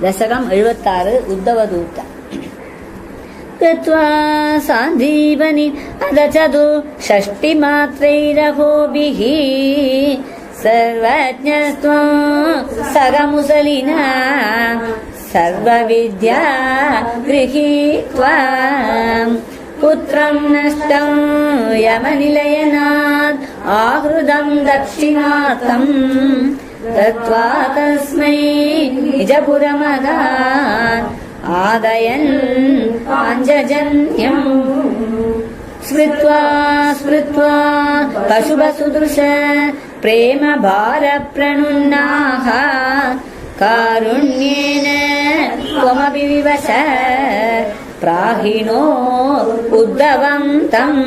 दशकम् 76 उद्धवदूत कृत्वा सान्दीपनि अदचतुष्षष्टिमात्रैरहोभिः सर्वज्ञस्त्वं सगमुसलिना सर्वविद्या गृहीत्वा पुत्रं नष्टं यमनिलयनात् आहृदं दक्षिणार्थं दत्त्वा तस्मै निजपुरमगात् आदयन् पाञ्चजन्यम् स्मृत्वा पशुपसुदृश प्रेम भारप्रणुन्नाः कारुण्येन त्वमपि विवश प्राहिणो उद्धवं तम्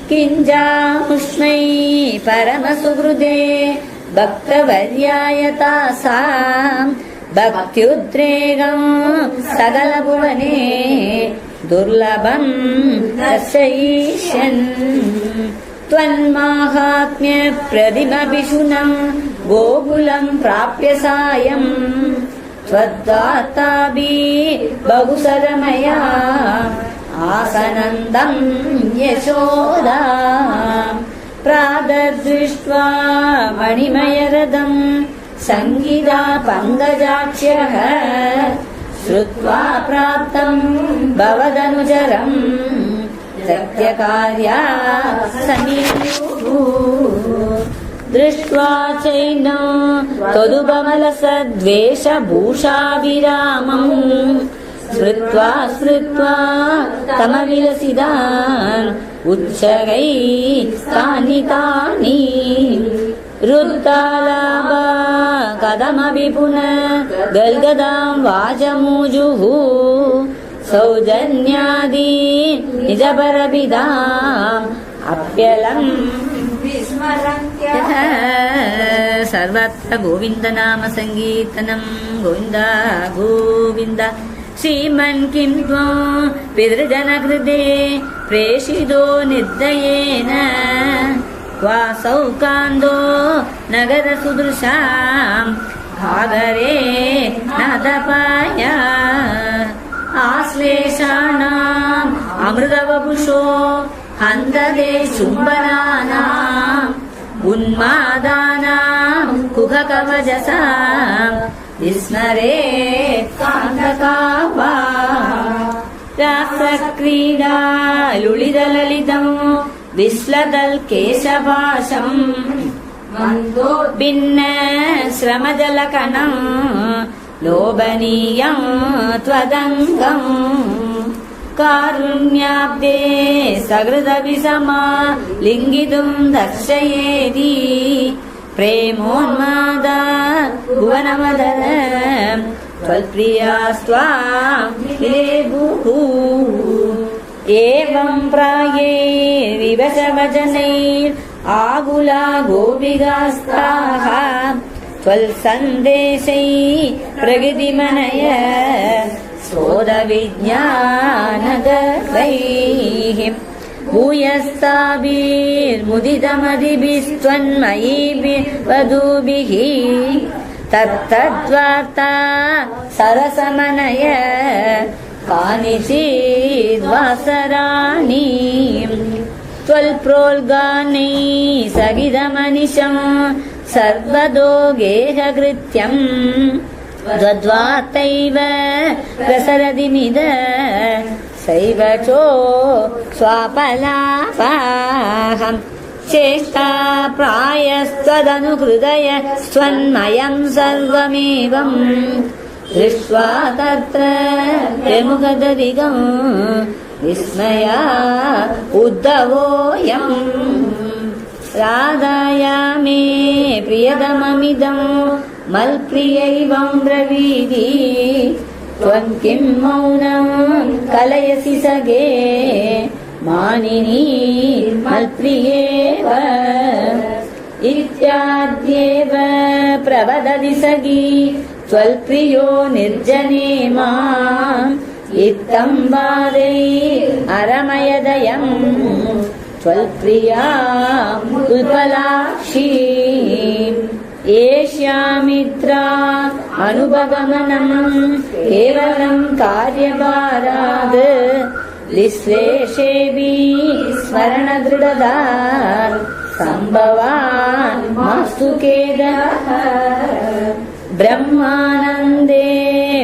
किञ्जामुष्मै परमसुहृदे भक्तवर्याय तासाम् भक्त्युद्रेगं सकलभुवने दुर्लभं दर्शयिष्यन् त्वन्माहात्म्य प्रतिमभिषुनं गोकुलं प्राप्य सायम् त्वद्वार्ताभिः बहुसरमया आसनन्दं यशोदा प्राददृष्ट्वा मणिमयरथम् संगीता पङ्कजाक्ष्यः श्रुत्वा प्राप्तं भवदनुचरम् सत्यकार्या समीयुः दृष्ट्वा चैनं त्वदुपमलसद्वेषभूषाभिरामम् स्मृत्वा तमविलसितान् उच्चैस्तानि रुद्धालाभा कथमपि पुनः गल्गदां वाचमूजुः सौजन्यादि निजपरपिताम् अप्यलम् विस्मरन्त्यः सर्वत्र गोविन्दनाम सङ्कीर्तनम् गोविन्द गोविन्द श्रीमन् किं त्वं पितृजनकृते प्रेषितो निर्दयेन क्वासौ कान्दो नगरसुदृशाम् भागरे नादपाय आश्लेषाणाम् अमृतवपुषो हन्तते शुम्भनानाम् उन्मादानाम् कुहकवचसाम् विस्मरेत् कान्तकावा रासक्रीडा लुलितललितम् विश्लदल्केशपाशम् भिन्न श्रमजलकणम् लोभनीयम् त्वदङ्गम् कारुण्याब्दे सकृदभिसमा लिङ्गितुम् दर्शयेति प्रेमोन्मादा भुवनमदर त्वल्प्रियास्त्वाम् विलेभुः एवं प्रायैर्विवशवचनैर् आकुला गोपिकास्ताः त्वल्सन्देशै प्रकृतिमनय सोदविज्ञानगर्वैः भूयस्ताभिर्मुदितमदिभिस्त्वन्मयीभिः वधूभिः तत्तद्वार्ता सरसमनय कानिचिद्वासराणि त्वल्प्रोल्गानै सगितमनिशम् सर्वतो गेहकृत्यम् त्वद्वार्तैव प्रसरतिमिद सैव चो स्वापलापाहम् चेष्टा प्रायस्त्वदनुहृदय स्वन्मयम् सर्वमेवम् दृष्ट्वा तत्र प्रमुखदधिकम् विस्मया उद्धवोऽयम् राधाया मे प्रियतममिदम् मल्प्रियैवम् ब्रवीति त्वं किं मौनं कलयसि सगे मानिनी मल्प्रियेव इत्याद्येव प्रवदति सखी त्वल्प्रियो निर्जने माम् इत्थं वादै अरमयदयम् त्वल्प्रियाम् उत्पलाक्षीम् ఏష్యామిత్రా అనుపగమనం కేవలం కార్యభారాద్ విశ్లేషేభి స్మరణ దృఢదా సంభవాన్ మాస్తు ఖేదః. బ్రహ్మానందే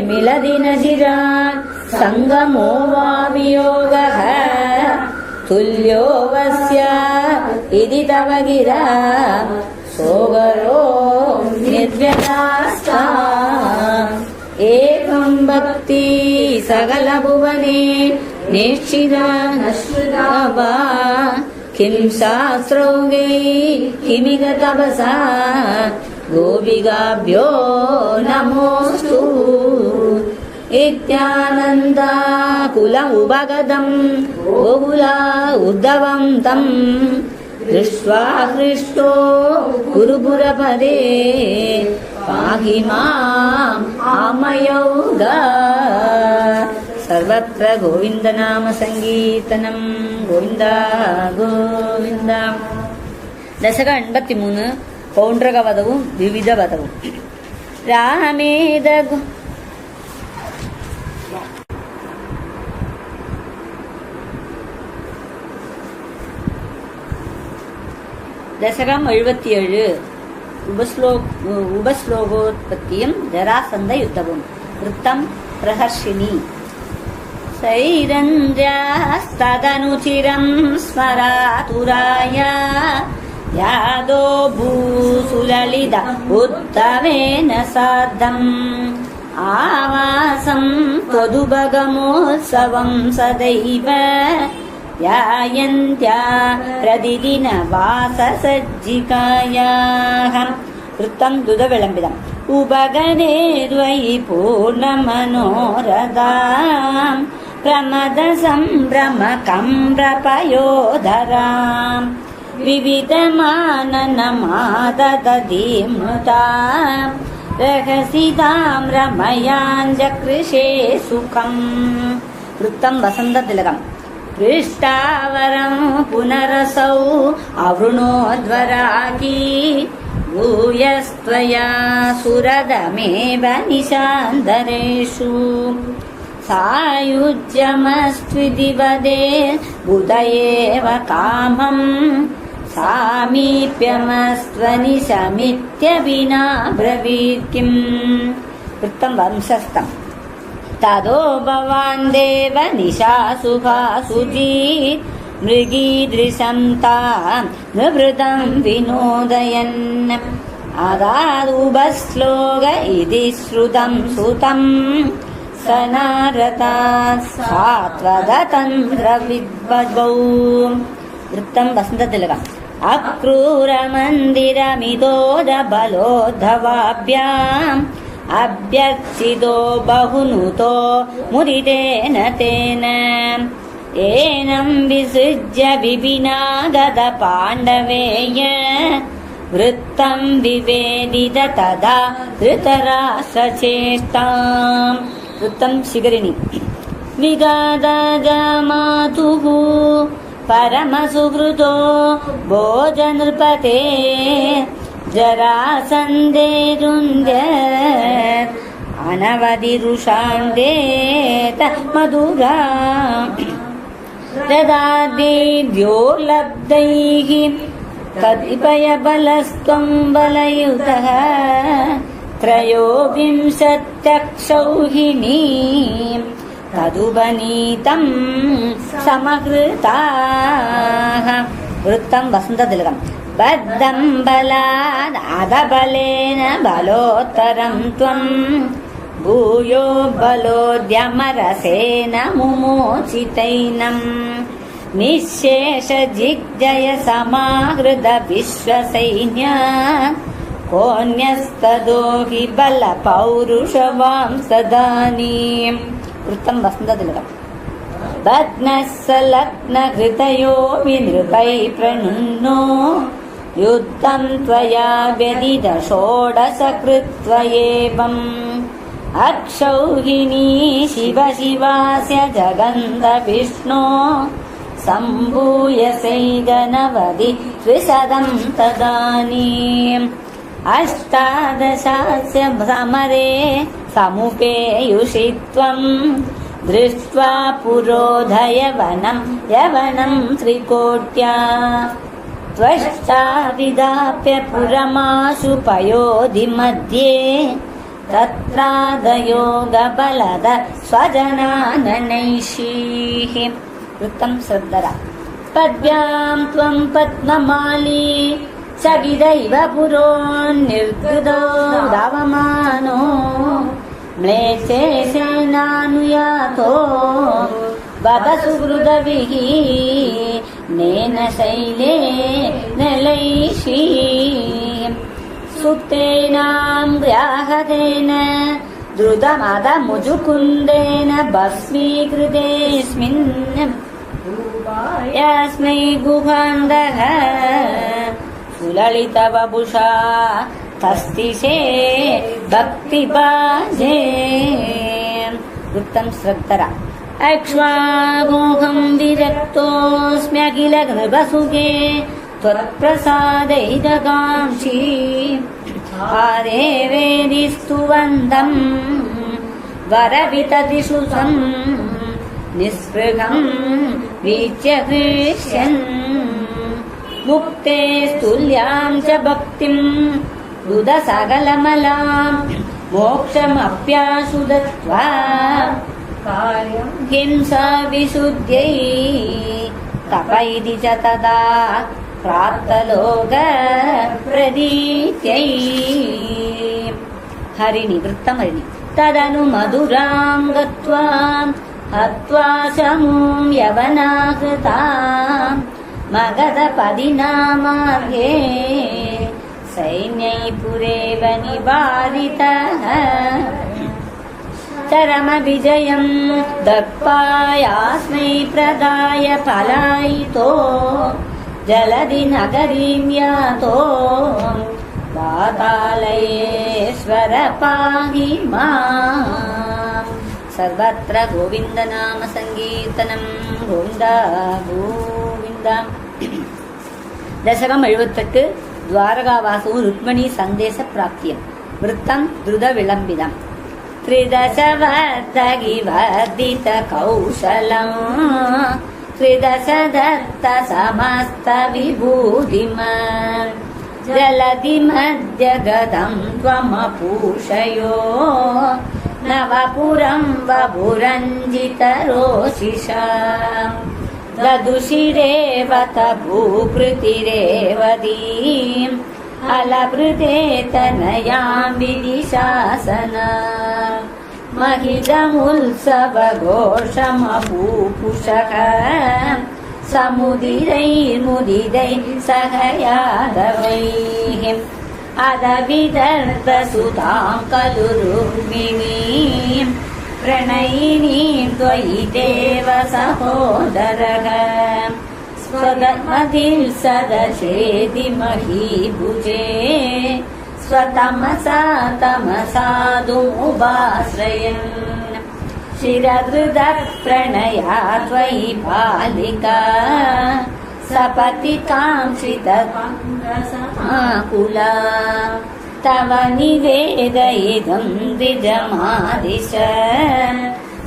మిలది నజిరాన్ సంగమో వా వియోగః తుల్యో వస్య ఇది తవ గిరా సోగరో నిర్వ్యదాస్తా. ఏకం భక్తి సకల భువనే నిశ్చితా వా కిం శాస్త్రౌగై కిమిగ తపసా గోపికాభ్యో నమోస్తు. ఇత్యానందాకుల ఉపగతం గోకులా ఉద్ధవం తం దృష్ట్వా హృష్టో గురుపురపదే పాహి మాం ఆమయౌగా. సర్వత్ర గోవిందనామ సంకీర్తనం. గోవింద గోవింద. ദശക 83 പൗണ്ഡ്രക പദവും വിവിധ പദവും. രാമേദ ദശകം 77 ഉപശ്ലോകോത്പത്തിയും ജരാസന്ധ യുദ്ധവും. വൃത്തം പ്രഹർഷിണി. സൈരന്ദ്രാസ്തദനുചിരം സ്മരാതുരായ యాదో భూసులలిత ఉత్తమేన సార్ధం ఆవాసం త్వదుభగమోత్సవం సదైవ యాయంత్యా ప్రతిదిన వాససజ్జికాయాః. వృత్తం దుద విళంబితం. ఉపగనే ద్వై పూర్ణమనోరథాం ప్రమద సంభ్రమకం ప్రపయోధరాం వివిధమాననమాదదీమృతా రహసితాం రమయాంజకృషే సుఖం. వృత్తం వసంత తిలకం. పృష్టావరం పునరసౌ అవృణోద్వరాకీ భూయస్త్వయా సురదమేవ నిశాంతరేషు సాయుజ్యమస్త్విదివదే బుధయేవ కామం సామీప్యమస్త్వనిశమిత్యవినా బ్రవీత్కిం. వృత్తం వంశస్థం. తదో భవాన్ దేవ నిశాసుభాసుజీ మృగీదృశం తాం నృభృతం వినోదయన్ అదాదుబశ్లోక ఇది శ్రుతం సుతం సనారతా సాత్వదతంత్ర విద్వద్భౌ. వృత్తం వసంత తిలకం. అక్రూరమందిరమిదోద బలోద్ధవాభ్యాం అభ్యర్చితో బహునుతో ముదితేన తేన ఏనం విసృజ్య విపినాగత పాండవేయ వృత్తం వివేదిత తదా ధృతరాష్ట్రచేష్టాం. వృత్తం శిఖరిణి. విగాదమాతుః పరమసుహృతో భోజనృపతే జరాసంధేరుంధ్య అనవధిరుషాందేత మధురా దదాద్యోర్లబ్ధైః కతిపయబలస్త్వం బలయుతః త్రయోవింశత్యక్షౌహిణీం తదుపనీతం సమకృతాః. వృత్తం వసంత తిలకం. బద్ధం బలాద్ అధబలేన బలోత్తరం త్వం భూయో బలోద్యమరసేన ముమోచితైనం నిశ్శేష జిగ్జయ సమాహృత విశ్వసైన్య కోన్యస్తదో హి బల పౌరుషవాం సదానీం. వృత్తం వసంత తిలకం. భగ్నస్సలగ్న హృదయో వినృపై ప్రణున్నో యుద్ధం త్వయా వ్యదిత షోడశ కృత్వ ఏవం అక్షౌహిణీ శివ శివాస్య జగంధ విష్ణో సంభూయ సైగనవది త్రిశతం తదానీం. अष्टादशास्य समरे समुपेयुषि त्वम् दृष्ट्वा यवनं त्रिकोट्या त्वष्टा विदाप्य पुरमाशु पयोधि मध्ये तत्रादयोगबलद स्वजनाननैषीः वृत्तं श्रद्धरा पद्भ्यां त्वं पद्ममाली सगिदैव पुरो निर्गुदो धावमानो म्लेच्छेषेणानुयातो वद सुहृदभिः नेन शैले नलैषी सुप्तेनां व्याहतेन द्रुतमदमुजुकुन्देन भस्मीकृतेऽस्मिन् यस्मै गुहान्दः सुललितवपुषा तस्तिषे भक्तिपाजे वृत्तं श्रद्धरा अक्ष्वामोहं विरक्तोऽस्म्यखिल नृपसुखे त्वत्प्रसादैदकाङ्क्षी हारे वेदिस्तुवन्दम् वरविततिषु सम् निःस्पृहं वीक्ष्य हृष्यन् मुक्ते स्तुल्यां च भक्तिम् उद सकलमलां मोक्षमप्याशु दत्त्वा हिंसा विशुद्ध्यै तप इति च तदा प्राप्तलोक प्रदीत्यै हरिणि वृत्तमरिणि तदनु मधुरां गत्वा हत्वा शमूं यवनाकृतां मगधपदिना मार्गे सैन्यै पुरेव निवारितः चरमविजयं दर्पायास्मै प्रदाय पलायितो जलधि नगरीं यातो पातालयेश्वर पाहि माम् सर्वत्र गोविन्दनाम सङ्कीर्तनं गोविन्द गोविन्द दशकं 78 द्वारकावासौ रुक्मिणी सन्देश प्राप्तियं वृत्तं द्रुत विलम्बितम् 13 वर्धित कौशलम् 13 दत्त समस्त विभूतिमन् जलधि मध्य गदं त्वमपूषयो नवपुरं वपुरञ्जित रोषिषा ददुषिरेवत भूकृतिरेवतीम् अलभृते तनयां विदिशासना महितमुत्सव घोषमपूपुषः समुदिरैर्मुदिरैः सह यादवैः अदविदर्भसुतां खलु रुक्मिणीं प्रणयिनीं त्वयि देव सहोदरः स्वधर्मधिं सदशेति महीभुजे स्वतमसा तमसाधुमुपाश्रयन् शिरहृदः प्रणया त्वयि बालिका सपतिकाङ्क्षितकुला तव निवेदयिदं द्विजमादिश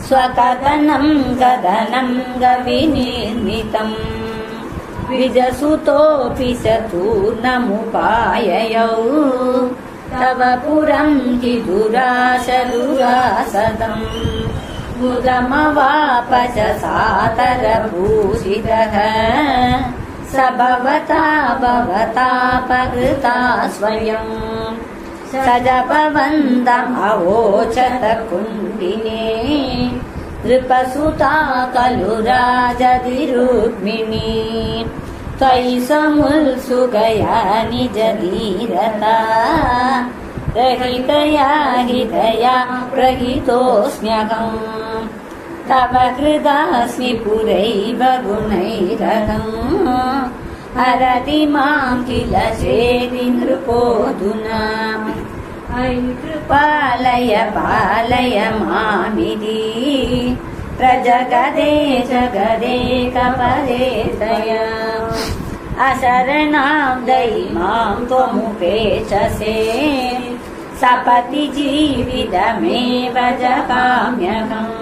स्वकथनं कथनं गविनिर्मितम् द्विजसुतोऽपि चतुर्नमुपाययौ तव पुरं हि दुराशदुरासदम् मुदमवाप च सातरभूषितः स भवतापहृता स्वयं स जपवन्दमवोचत कुण्डिने नृपसुता खलु राजधिरुक्मिणी त्वयि समुत्सुकया निजधीरता रहितया हितया प्रहितोऽस्म्यहम् तव हृदास्मि पुरैव गुणैरहम् हरति मां किल चेति नृपोऽधुना पालय पालय मामिति प्रजगदे जगदे कपदे तया अशरणां दयिमां त्वमुपेक्षसे सपति जीवितमेव जगाम्यहम्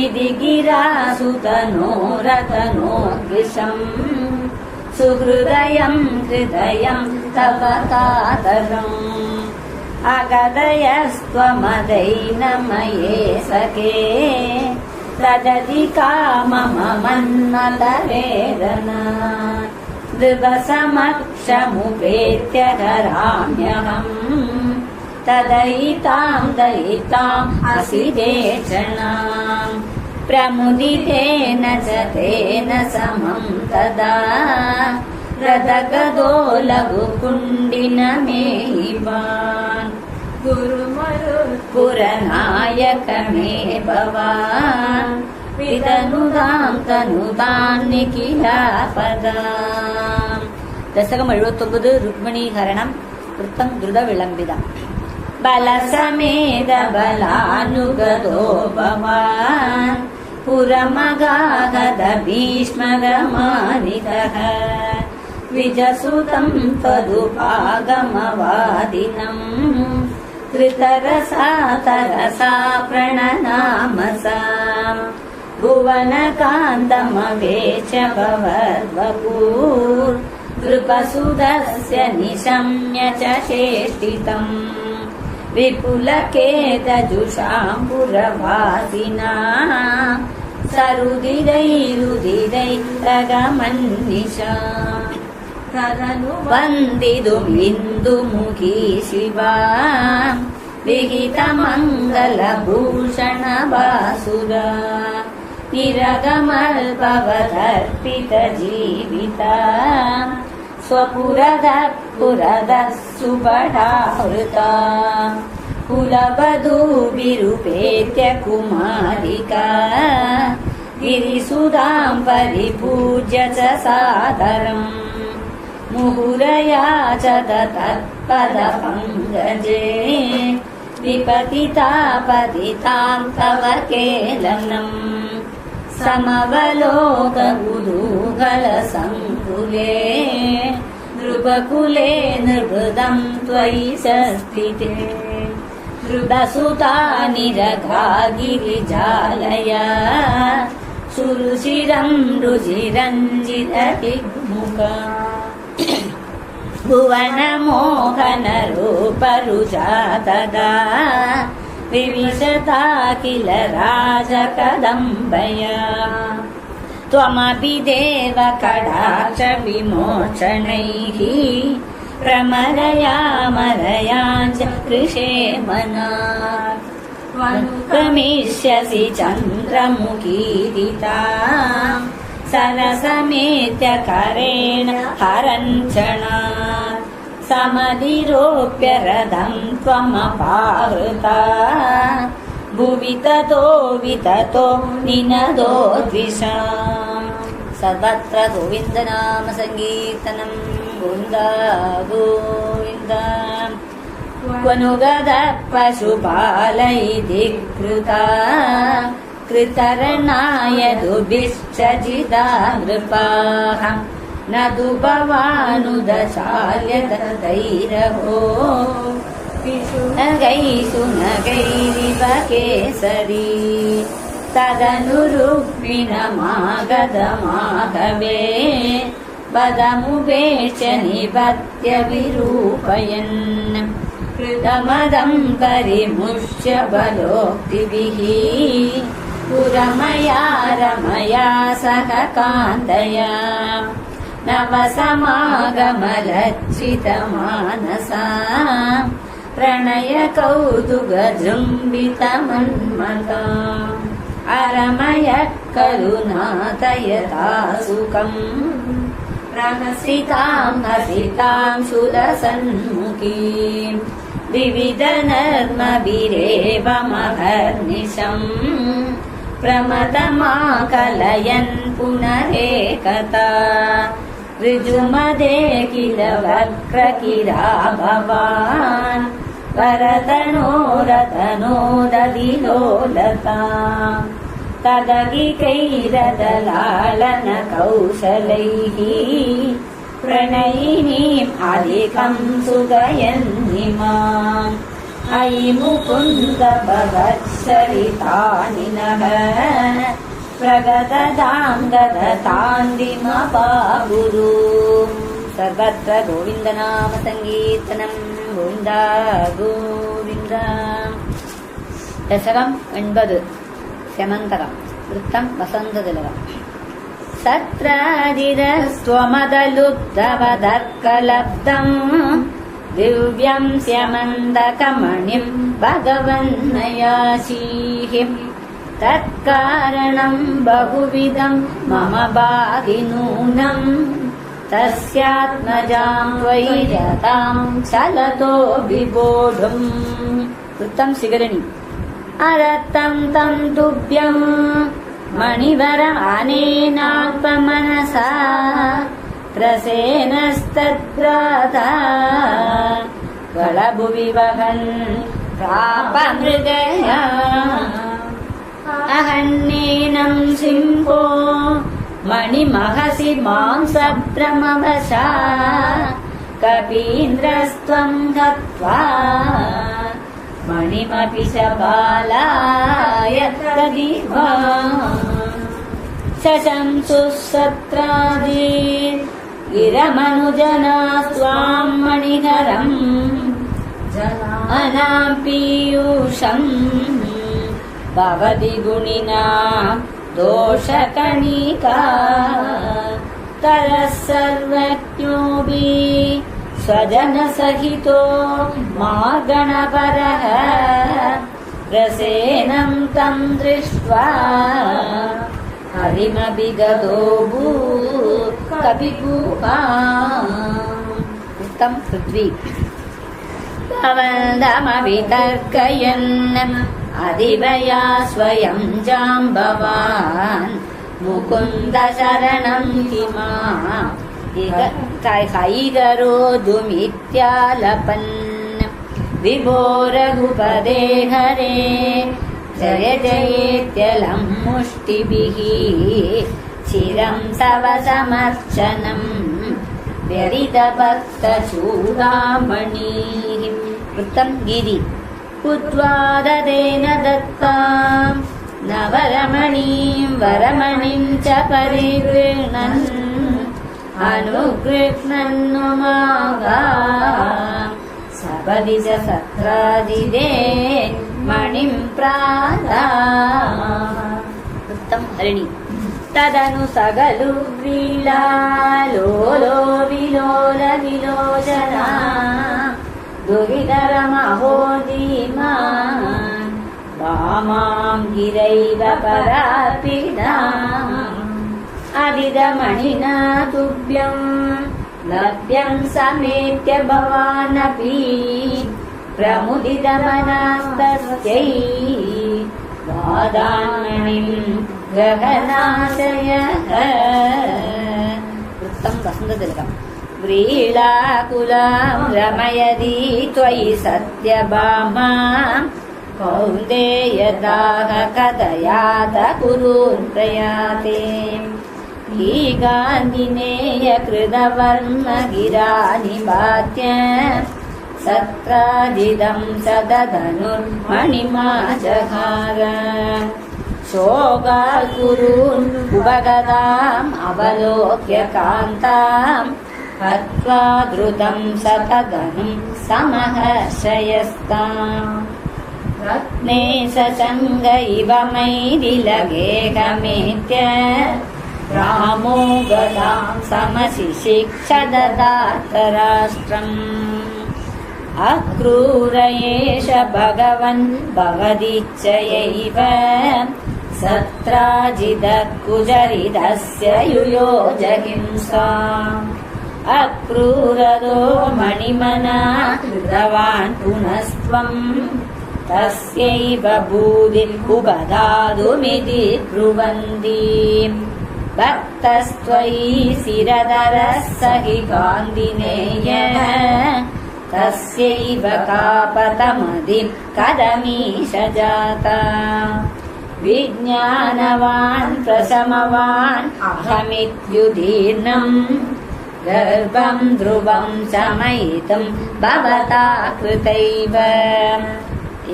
इति गिरासुतनो रतनो दृशम् सुहृदयं हृदयं तव कातरम् अगदयस्त्वमदैनमये सखे तदधि काममन्नतवेदना दृढसमक्षमुपेत्य धराम्यहम् तदयितां दयिताम् असिदेक्षणाम् प्रमुदितेन च तेन समं तदा रदगदो लघुकुण्डिनमेवान् गुरुमरुत्पुरनायक मे भवान् विदनुदां तनुदां निखिलापदाम्. दशकम् 79 रुक्मिणीहरणं वृत्तं द्रुतविलम्बितम्. बलसमेत बलानुगतो भवान् पुरमगागद भीष्मगमानितः द्विजसुतं त्वदुपागमवादिनम् कृतरसा तरसा प्रणनामसा भुवनकान्तमवेच भवद्वपुर् नृपसुतस्य निशम्य च चेष्टितम् विपुलकेतजुषां पुरवासिना सरुदिरैरुदिरैरगमन्निशा तदनु वन्दितुमिन्दुमुखी शिवा विहितमङ्गलभूषणवासुरा निरगमल्पवदर्पितजीविता स्वपुरदः पुरदः सुपठावृता कुलवधूभिरुपेत्य कुमारिका गिरिसुधां परिपूज्य च सादरम् मुहुरया च तत्पदपङ्कजे विपतिता पतितां तव केलनम् समवलोककुतूहलसङ्कुले नृपकुले नृपदं त्वयि संस्थिते नृपसुता निरघा गिरिजालया सुरुचिरं रुचिरञ्जितदिग्मुखा भुवनमोहनरूपरुचा तदा विविशता किल राजकदम्बया त्वमपि देव कटाक्ष विमोचनैः प्रमरयामरयाञ्च कृशे मनात् त्वनुगमिष्यसि चन्द्रमुखीरिता सरसमेत्य करेण हरञ्चणात् समधिरोप्य रथं त्वमपावृता भुवि ततो विततो निनदो द्विषाम्. सर्वत्र गोविन्दनाम सङ्कीर्तनं गोविन्द गोविन्द. क्वनुगतः पशुपालैः कृता कृतरणाय दुभिश्चजिता नृपाः न तु भवानुदशाल्यतैरहो सुनगैरिव केसरी तदनुरुक्मिणमागतमाघवे पदमुपेक्ष निपत्य विरूपयन् कृतमदं परिमुच्य बलोक्तिभिः पुरमया रमया सह कान्तया नवसमागमलज्जितमानसा प्रणय कौतुकजृम्बितमन्मता अरमय करुणातयता सुखम् प्रहसितां हसितां शूलसन्मुखीं विविधनर्मभिरेव महर्निशम् प्रमदमाकलयन् पुनरेकता ऋजुमदे किल वक्रकिरा भवान् वरतनो रतनो दधिलोलता तदगिकैरदलालन कौशलैः प्रणयिनीम् अधिकं सुगयन्निमाम् अयि मुकुन्द भवत्सरितानि नः प्रगदतां गदतान्दिमपागुरु। सर्वत्र गोविन्दनाम सङ्कीर्तनं गोविन्द गोविन्द। दशकं 9 स्यमन्तकं वृत्तं वसन्ततिलकम्। सत्रादिरस्त्वमदलुब्धवदर्कलब्धम् दिव्यं स्यमन्तकमणिं भगवन्नयासीः तत्कारणं बहुविधं मम बाधिनूनं तस्यात्मजां वैरतां चलतो विबोढुम्। वृत्तं सिगरणि। अरत्तं तं तुभ्यं मणिवरमनेनाल्पमनसा प्रसेनस्तद्भ्राता कलभुवि वहन् प्राप मृगया अहन्नेनं सिंहो मणिमहसि मांसभ्रमवशा कपीन्द्रस्त्वं हत्वा मणिमपि च बालाय तदिवा शशंसुः सत्रादि गिरमनुजना स्वां मणिहरम् अनां पीयूषम् भवति गुणिना दोषकणिका तरः सर्वज्ञोऽपि स्वजनसहितो मार्गणपरः प्रसेनं तं दृष्ट्वा हरिमपि गतोऽभूत् कविगुहा। उत्तम पृथ्वी। कवन्दमवितर्कयन् अधिवया स्वयं जाम्बवान् मुकुन्द शरणं किमा कैकरोतुमित्यालपन् विभो रघुपदे हरे जय जयेत्यलं मुष्टिभिः चिरं तव समर्चनं व्यरितभक्तचूडामणिः। वृत्तं गिरि। कुत्वाददेन दत्तां नवरमणीं वरमणिं च परिगृह्णन् अनुगृह्णन्नुमागा सपदि च सत्रादिदे मणिं प्रादा। वृत्तं हरिणि। तदनु सगलु व्रीलालोलो विलोल विलोचना दुहितरमहो धीमान् वामां गिरैव परार्पिताम् अदिदमणिना तुभ्यं लभ्यं समेत्य भवानपि प्रमुदितमनास्तस्यै वादान्मणिं गगनाशयः। वृत्तं वसन्ततिलकम्। व्रीलाकुलां रमयति त्वयि सत्यभामा कौन्तेयदाह कथयात कुरून् प्रयाते ही गान्धिनेय कृतवर्मगिरानिबाध्य सत्राजिदं सदधनुर्मणिमाजहार शोकाकुरून् उपगताम् अवलोक्य कान्ताम् हत्वा द्रुतं सतधनुं समहर्षयस्ताम् रत्ने सचङ्ग इव मैथिलगेहमेत्य रामो गदां समशिशिक्षददातराष्ट्रम् अक्रूर एष भगवन् भवदिच्छयैव सत्राजिदकुजरितस्य युयोजहिंसाम् अक्रूरदो मणिमना कृतवान् पुनस्त्वम् तस्यैव भूदिमुपधातुमिति ब्रुवन्ति भक्तस्त्वयि शिरधरः स हि गान्धिनेयः तस्यैव कापतमधिं कदमीश जाता विज्ञानवान् प्रशमवान् अहमित्युदीर्णम् गर्भं ध्रुवं शमयितुं भवता कृतैव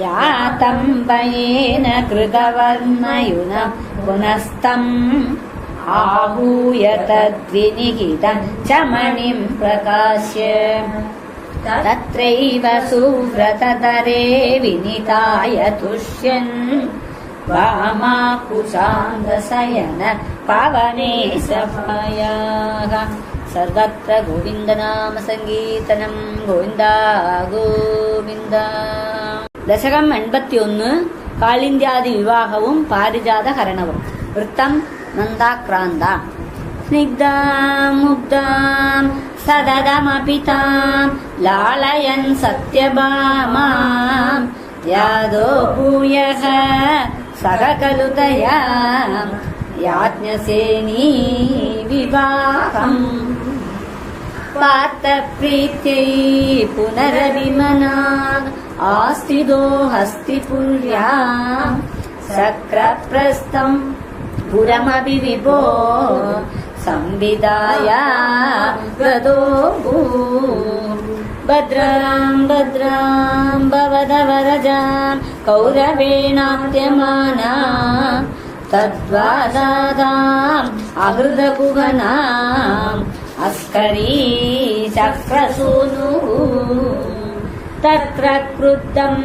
यातं भयेन कृतवर्णयुन पुनस्तम् आहूय तद्विनिहितं च मणिं प्रकाश्य तत्रैव सुव्रततरे विनिताय तुष्यन् वामाकुशान्दशयन पवने सभायाः सर्वत्र गोविन्दनाम सङ्कीर्तनं गोविन्दा गोविन्द. दशकं 81 कालिन्द्यादि विवाहवुं पारिजात हरणवुं वृत्तं नन्दाक्रान्ता स्निग्धां मुग्धां सददमपि तां लालयन् सत्यभामां यादो भूयः सह खलु तया याज्ञसेनी विवाहम् पार्थप्रीत्यै पुनरभिमनान् आस्तिदो हस्तिपुर्यां शक्रप्रस्थं पुरमपि विभो संविदाय गदो भद्रां भद्रां भवदवरजां कौरवेणाप्यमाना तद्वादादाम् अहृदकुहनाम् अस्करी चक्रसूनुः तत्र क्रुद्धं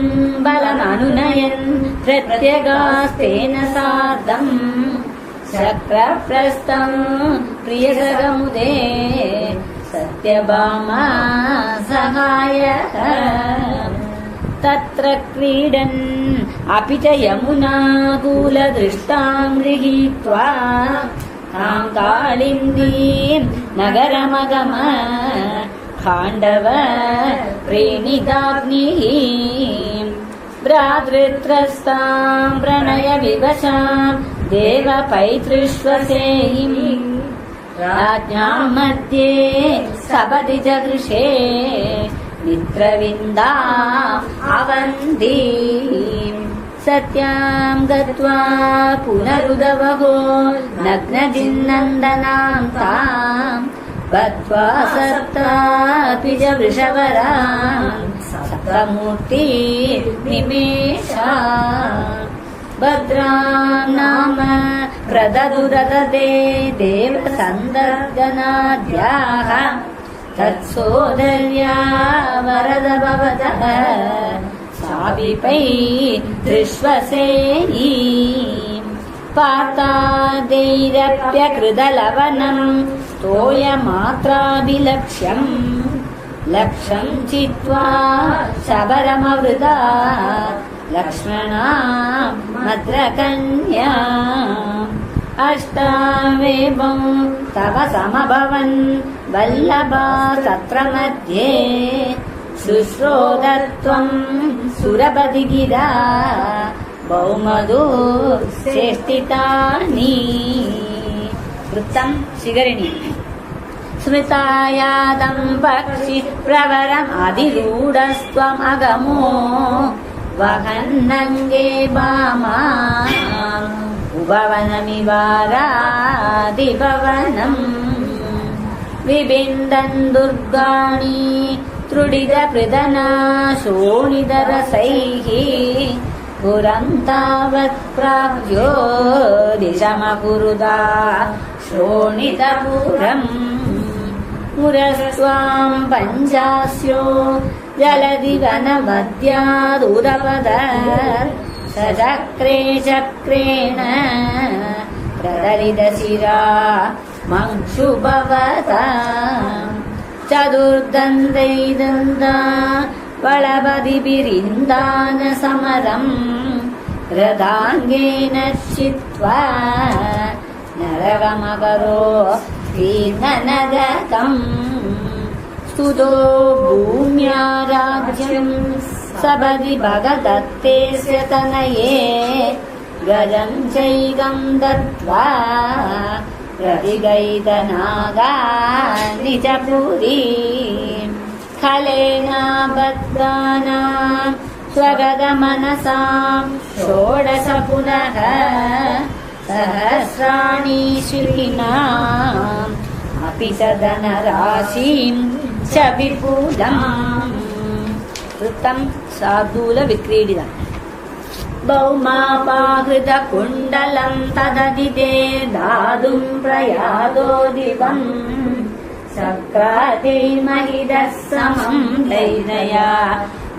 बलमनुनयन् प्रत्यगास्तेन सार्धम् चक्रप्रस्थं प्रियसगमुदे सत्यभामा सहायः तत्र क्रीडन् अपि च यमुनाकूलदृष्टां गृहीत्वा तां कालिन्दीं नगरमगम खाण्डव प्रेणिताग्निः भ्रातृत्रस्तां प्रणय विवशां देवपैतृष्वसेयीं राज्ञां मध्ये सपदि जगृषे मित्रविन्दा अवन्तीं सत्यां गत्वा पुनरुदवहो नग्नजिन्नन्दनां तां बद्ध्वा सप्तापि च वृषवरां सप्तमूर्ति निमेषा भद्रां नाम प्रददुरदते देवसन्दर्शनाद्याः तत्सोदर्या वरद भवतः साविपै दृश्वसेयी पातादैरप्यकृतलवनं तोयमात्राभिलक्ष्यं लक्ष्यं चित्वा शबरमवृदा लक्ष्मणा मद्रकन्या अष्टावेवं तव समभवन् वल्लभा तत्र मध्ये शुश्रोदत्वं सुरपतिगिरा बहुमधु चेष्टितानि वृत्तं शिखरिणी स्मृतायादं पक्षि प्रवरम् अधिरूढस्त्वम् अगमो वहन्नङ्गे भामा उपवनमिवारादिभवनम् विबिन्दन् दुर्गाणि त्रुडितपृदना शोणितरसैः पुरं तावत् प्राप्यो दिशमकुरुदा शोणितपुरम् पुरस्त्वां पञ्चास्यो जलदिवनवद्यादुरपद सचक्रे चक्रेण प्रदलितशिरा मंशुभवता चतुर्दन्तैदन्ता वळवदिभिरिन्दान समरम् रथाङ्गेन चित्वा नरकमकरो तीर्णनगकम् स्तुतो भूम्या राज्यम् सपदि भगदत्तेस्य तनये गजं चैकं दत्त्वा प्रतिगैतनागा निजपुरी खलेन भद्राणां स्वगतमनसां षोडश पुनः सहस्राणि श्रीणाम् अपि च धनराशिं च विपुलम् वृत्तं शार्दूलविक्रीडितम् भौमापाहृतकुण्डलं तददिते दातुं प्रयातो दिवम् सक्रातिर्महितः समं दैनया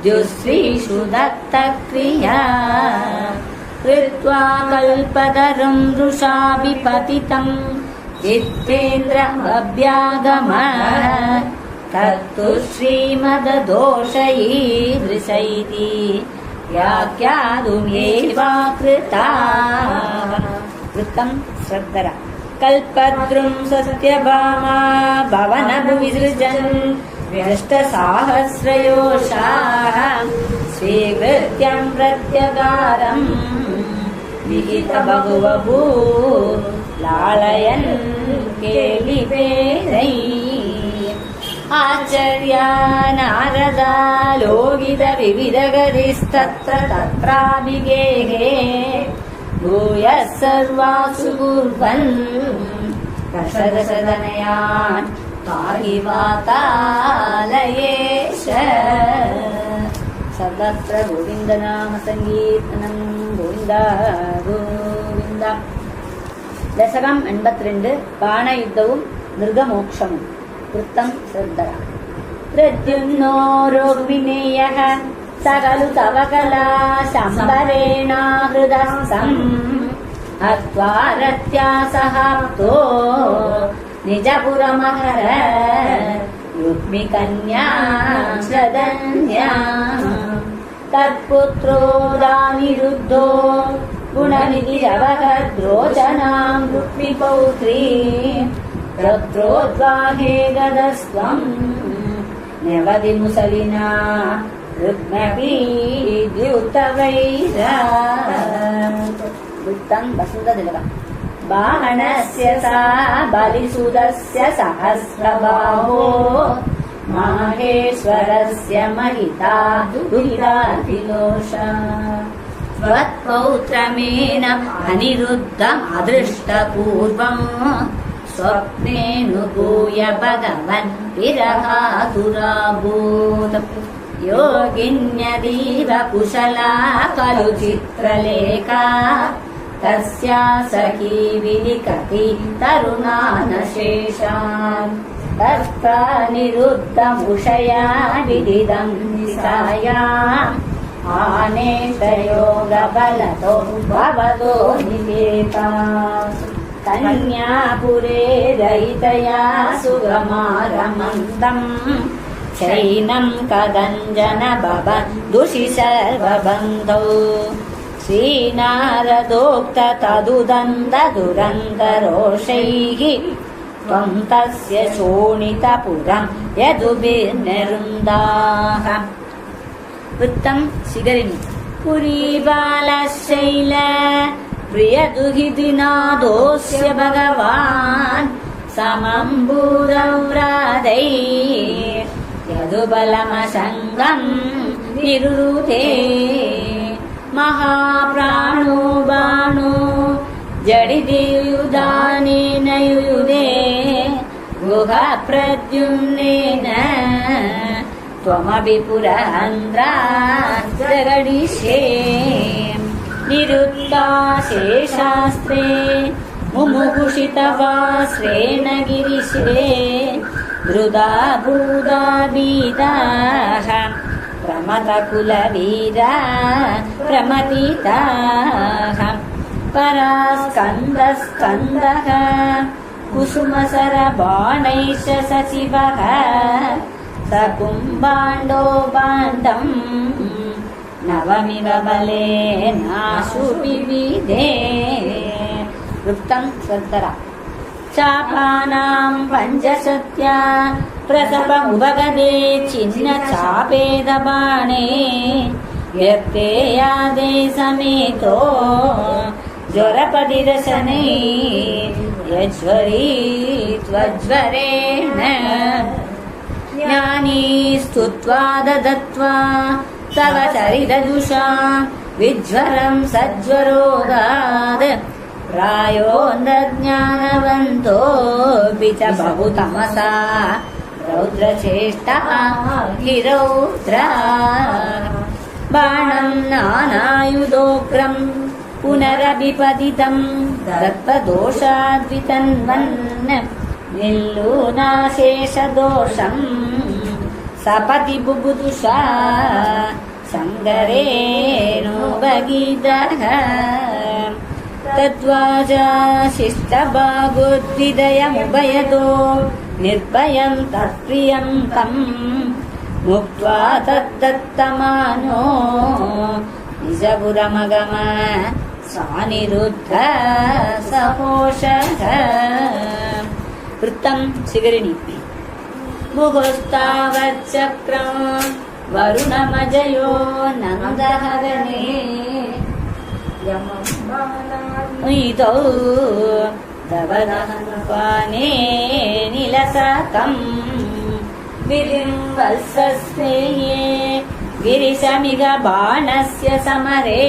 जुश्रीषु दत्तक्रिया कृत्वा कल्पतरुं वृषा विपतितम् चित्तेन्द्रमभ्यागमः तत्तु श्रीमददोषैर्दृशैति व्याख्यातुमेवा कृता वृत्तं श्रद्धरा कल्पद्रुं सत्यभामा भवनभुविसृजन् व्यष्टसाहस्रयोषाः स्वीकृत्यं प्रत्यगारम् विहितबहुवभू लालयन् केलिपेरै आचार्या नारदा लोकितविविधगतिस्तत्र तत्राभिगेहे भूयः सर्वासु कुर्वन् दशदशतनयान् पाहि वातालयेश सर्वत्र गोविन्दनाम सङ्कीर्तनं गोविन्द गोविन्द दशकं 82 बाणयुद्धवुं मृगमोक्षमुं वृत्तं श्रद्धरा प्रद्युम्नो रोग्विनेयः सकलु तव कला शम्बरेणाहृदस्थम् हत्वा रत्यासहाप्तो निजपुरमहर रुक्मिकन्या श्रदन्या तत्पुत्रो दानिरुद्धो गुणनिधिरवहद्रोचनां रुक्मिपौत्री रत्रोद्वाहे गदस्त्वम् न्यवधिमुसलिना रुक्मवीद्युतवैरा वृत्तं वसुधतिलकम् बाणस्य सा बलिसुतस्य सहस्रबाहो माहेश्वरस्य महिता दुहिताभिलोषा त्वत्पौत्रमेन अनिरुद्धमदृष्टपूर्वम् स्वप्नेऽनुभूय भगवन् विरहातुराभूत् योगिन्यदीव कुशला खलु चित्रलेखा तस्या सखी विलिखति तरुणानशेषान् तत्रानिरुद्धमुषया विदिदं निशायाम् आनेशयोगबलतो भवतो निकेता कन्यापुरे दयितया सुगमारमन्दम् चैनं कदञ्जन बबन्धुषि सर्वबन्धौ श्रीनारदोक्त तदुदन्तदुरन्तरोषैः त्वं तस्य शोणितपुरं यदुभिर्निरुन्दाः वृत्तं शिखरिणी पुरीबालशैल प्रियदुहितृनादोऽस्य भगवान् समम्बूरव्रादै यदुबलमसङ्गं निरुते महाप्राणो बाणो जडिदियुधानेन युयुधे गुहप्रद्युम्नेन त्वमपि पुरहन्द्रा जगडिष्ये निरुक्ताशेषास्त्रे मुमुहुषितवास्रेण गिरिशे धृदा भूदा बीताः प्रमथकुलवीरा प्रमथिताः परास्कन्दस्कन्दः कुसुमसरबाणैश्च सचिवः सकुम्बाण्डो बाण्डम् नवमिव बलेनाशु विविधे वृत्तं श्रद्धरा चापानां पञ्चशत्या प्रसवमुपगदे छिन्नचापेदबाणे व्यक्ते यादे समेतो ज्वरपदिदशने यज्वरी त्वज्वरेण ज्ञानी स्तुत्वा ददत्वा तव चरितजुषा विज्वरं सज्वरोगात् प्रायोऽन्धज्ञानवन्तोऽपि च बहुतमसा रौद्रचेष्टा हिरौद्रा बाणं नानायुधोग्रं पुनरभिपतितं दत्तदोषाद्वितन्वन् निल्लूनाशेषदोषं सपति बुबुदुषा सङ्गरेणोपगीतः तद्वाजा शिष्टभागोद्विदयमुभयतो निर्भयं तत्प्रियं तं मुक्त्वा तद्दत्तमानो निजपुरमगम सानिरुद्ध सपोषः वृत्तं शिखरिणी मुहुस्तावच्चक्रं वरुणमजयो नन्दहरणे ईतौ तव पाने निलसतं विलिं वत्सस्तेये गिरिशमिग बाणस्य समरे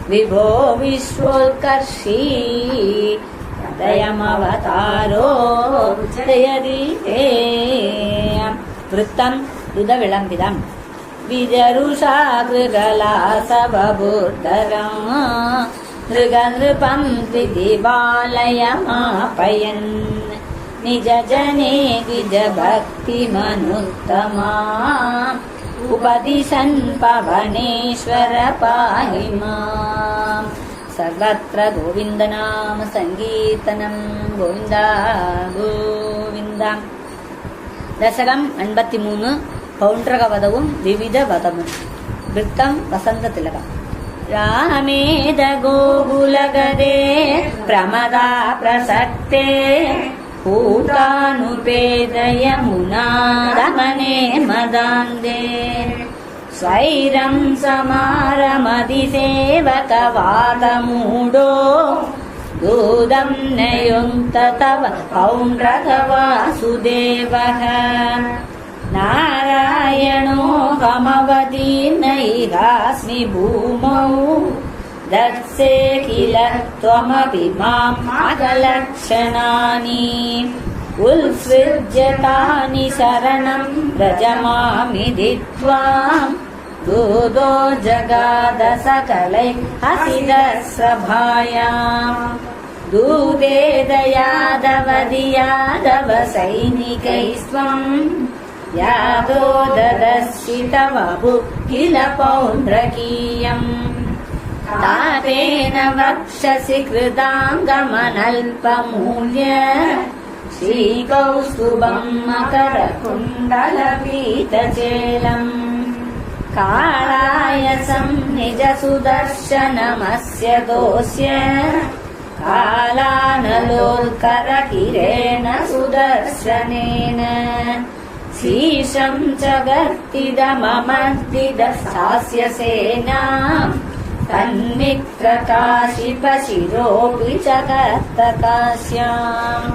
विभो विश्वोत्कर्षी हृदयमवतारो जयदीते वृत्तं दुदविलम्बितं विजरुषा कृगलासबुद्धरं नृगनृपं त्रिदिवालयमापयन् निजजने द्विजभक्तिमनुत्तमा उपदिशन् पवनेश्वर पाहि माम् सर्वत्र गोविन्दनाम सङ्कीर्तनं गोविन्द गोविन्द दशकं 83 पौण्ड्रकवधवुं विविधवधमुं वृत्तं वसन्ततिलकम् रामेद गोकुलगदे प्रमदा प्रसक्ते पूतानुपेदयमुनादमने मदान्ते स्वैरं समारमदिसेवकवादमूढो दूदं नयुङ्क्त तव पौण्ड्रकवासुदेवः नारायणोऽहमवतीर्णैकास्मि भूमौ दत्से किल त्वमपि माम् अगलक्षणानि उल्सृज्यतानि शरणं व्रजमामि धित्वाम् दूदो जगाद सकलै हसिदस्रभायाम् दूदेद यादव सैनिकैस्त्वम् यादो ददस्सि तव किल पौण्ड्रकीयम् तातेन वक्षसि कृताङ्गमनल्पमूल्य श्रीकौस्तुभम् मकरकुण्डलपीतचेलम् कालायसं निजसुदर्शनमस्य दोष्य कालानलोत्करकिरेण सुदर्शनेन शीर्षं च गर्तिदममर्दिदस्थास्य सेना तन्मित्रकाशिपशिरोऽपि च कर्तकास्याम्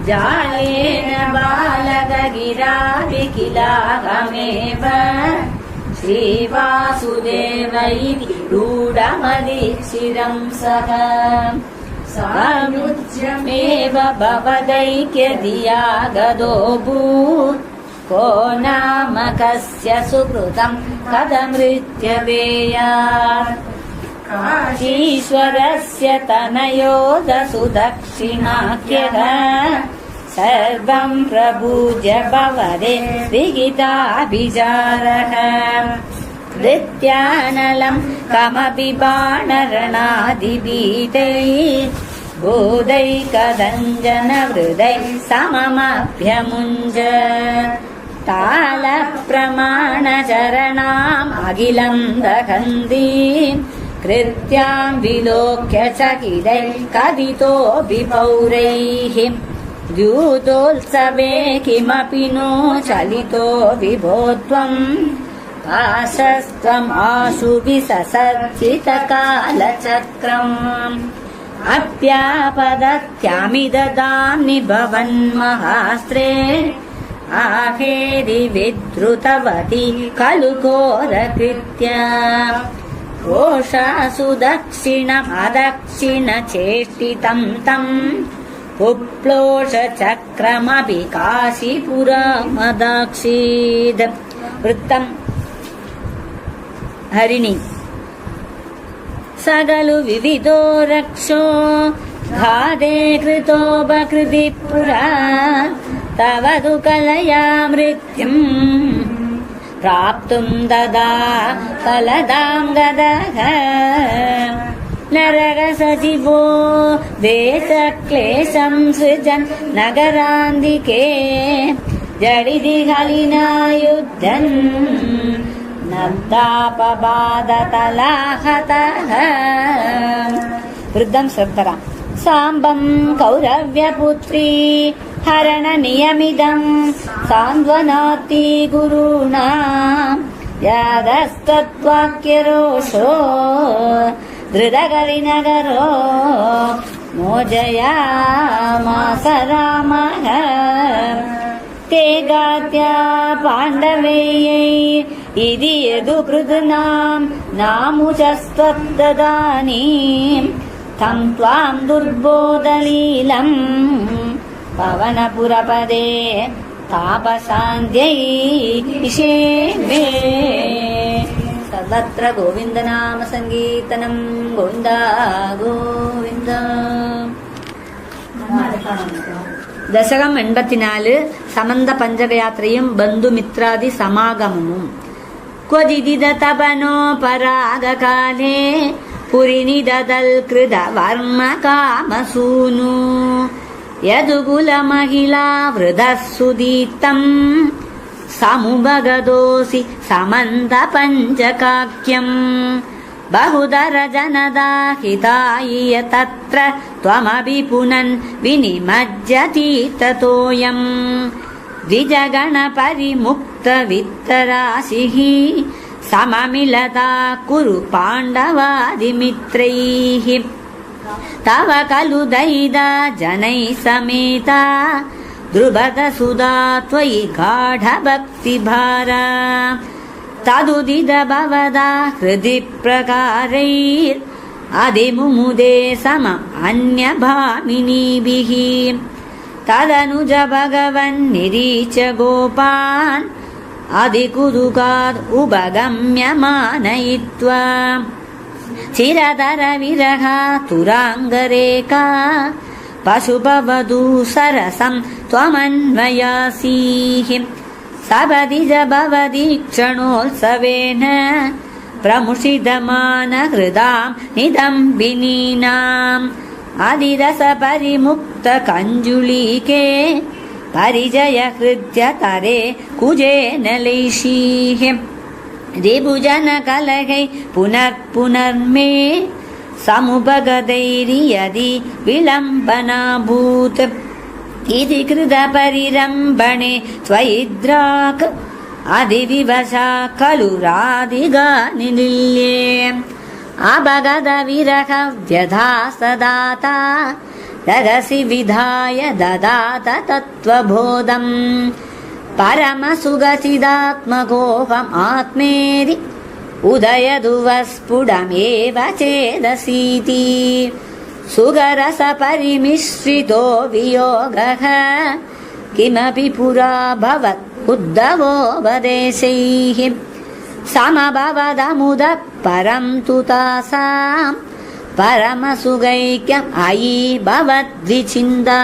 जालेन बालकगिराविकिलाहमेव श्रीवासुदेव इति रूढमदीक्षिरं सः सायुज्यमेव भवदैक्यधिया गदोऽभूत् को नाम कस्य सुकृतं कथमृत्यवेयात् काशीश्वरस्य तनयो दशुदक्षिणाख्यः सर्वं प्रभुज्य भवदे विहिताभिचारः धृत्यानलं कमपि बाणरणादिभीतैः बोधैकदञ्जनहृदैः सममभ्यमुञ्ज तालप्रमाणचरणाम् अखिलं दहन्तीम् कृत्यां विलोक्य चकितैः कथितोऽपि पौरैः द्यूतोत्सवे किमपि नो चलितो विभो त्वम् पाशस्त्वमाशु विससर्जितकालचक्रम् अप्यापदत्यामि ददामि भवन्महास्त्रे आहेदि विद्रुतवती खलु घोरकृत्या रोषासु दक्षिणमदक्षिणचेष्टितं तम् पुप्लोष चक्रमपि काशीपुरमदाक्षीद वृत्तम् हरिणी सगलु विविधो रक्षो घादे कृतोपकृति पुरा तव तु कलया मृत्युम् प्राप्तुम् ददा फलदां गदः नरकसचिवो देशक्लेशं सृजन् नगरान्तिके जडिति हलिना युद्धन् नर्दापबाधतलाहतः वृद्धं श्रद्धरा साम्बं कौरव्यपुत्री हरणनियमिदं सान्त्वनाति गुरुणा यादस्तत्वाक्यरोषो धृतकलिनगरो मोजयामास रामः ते गात्या पाण्डवेयै इति यदुकृतनां नामुचस्त्वद्ददानीं तं त्वां दुर्बोधलीलम् पवनपुरपदे तापशान्त्यै इषेवे सर्वत्र गोविन्दनाम सङ्कीर्तनं गोविन्द गोविन्द ദശകം 84 സമന്ത പഞ്ചകയാത്രയും ബന്ധുമിത്രാദി സമാഗമവും ക്വചിദിത തപനോ പരാഗകാലേ പുരിനിദൽകൃത വർമ്മ കാമസൂനു യദുകുല മഹിളാ വൃതസുദീപ്തം സമുപഗതോസി സമന്ത പഞ്ചകാക്യം बहुधर जनदाहिताय तत्र त्वमपि पुनन् विनिमज्जति ततोऽयम् द्विजगणपरिमुक्तवित्तराशिः सममिलता कुरु पाण्डवादिमित्रैः तव खलु दयिता जनैः समेता द्रुपदसुधा त्वयि गाढभक्तिभारा तदुदित भवदा हृदि प्रकारैर् अधिमुमुदे समम् अन्यभामिनीभिः तदनुज भगवन्निरीच गोपान् अधिकुतुकात् उपगम्य मानयित्वा चिरतर विरह तुराङ्गरेखा पशुपवधू सरसं त्वमन्वयासीः सपदि च भवति क्षणोत्सवेन प्रमुषितमान हृदां निदम्बिनीनाम् अधिरसपरिमुक्त कञ्जुलीके परिजय हृद्य तरे कुजेन लैषीः रिभुजन कलहै पुनर्पुनर्मे समुपगतैर्यदि विलम्बनाभूत् इति कृतपरिरम्भणे त्वयिद्राक् अधिविवशा खलु राधिका निलील्ये अपगत विरह व्यधा सदाता ररसि विधाय ददात तत्त्वबोधम् परमसुगचिदात्मकोऽहम् आत्मेरि उदयदुवस्फुटमेव चेदसीति सुगरसपरिमिश्रितो वियोगः किमपि पुरा भवत् उद्धवोपदेशैः समभवदमुदः परं तु तासां परमसुगैक्यम् अयि भवद्विचिन्ता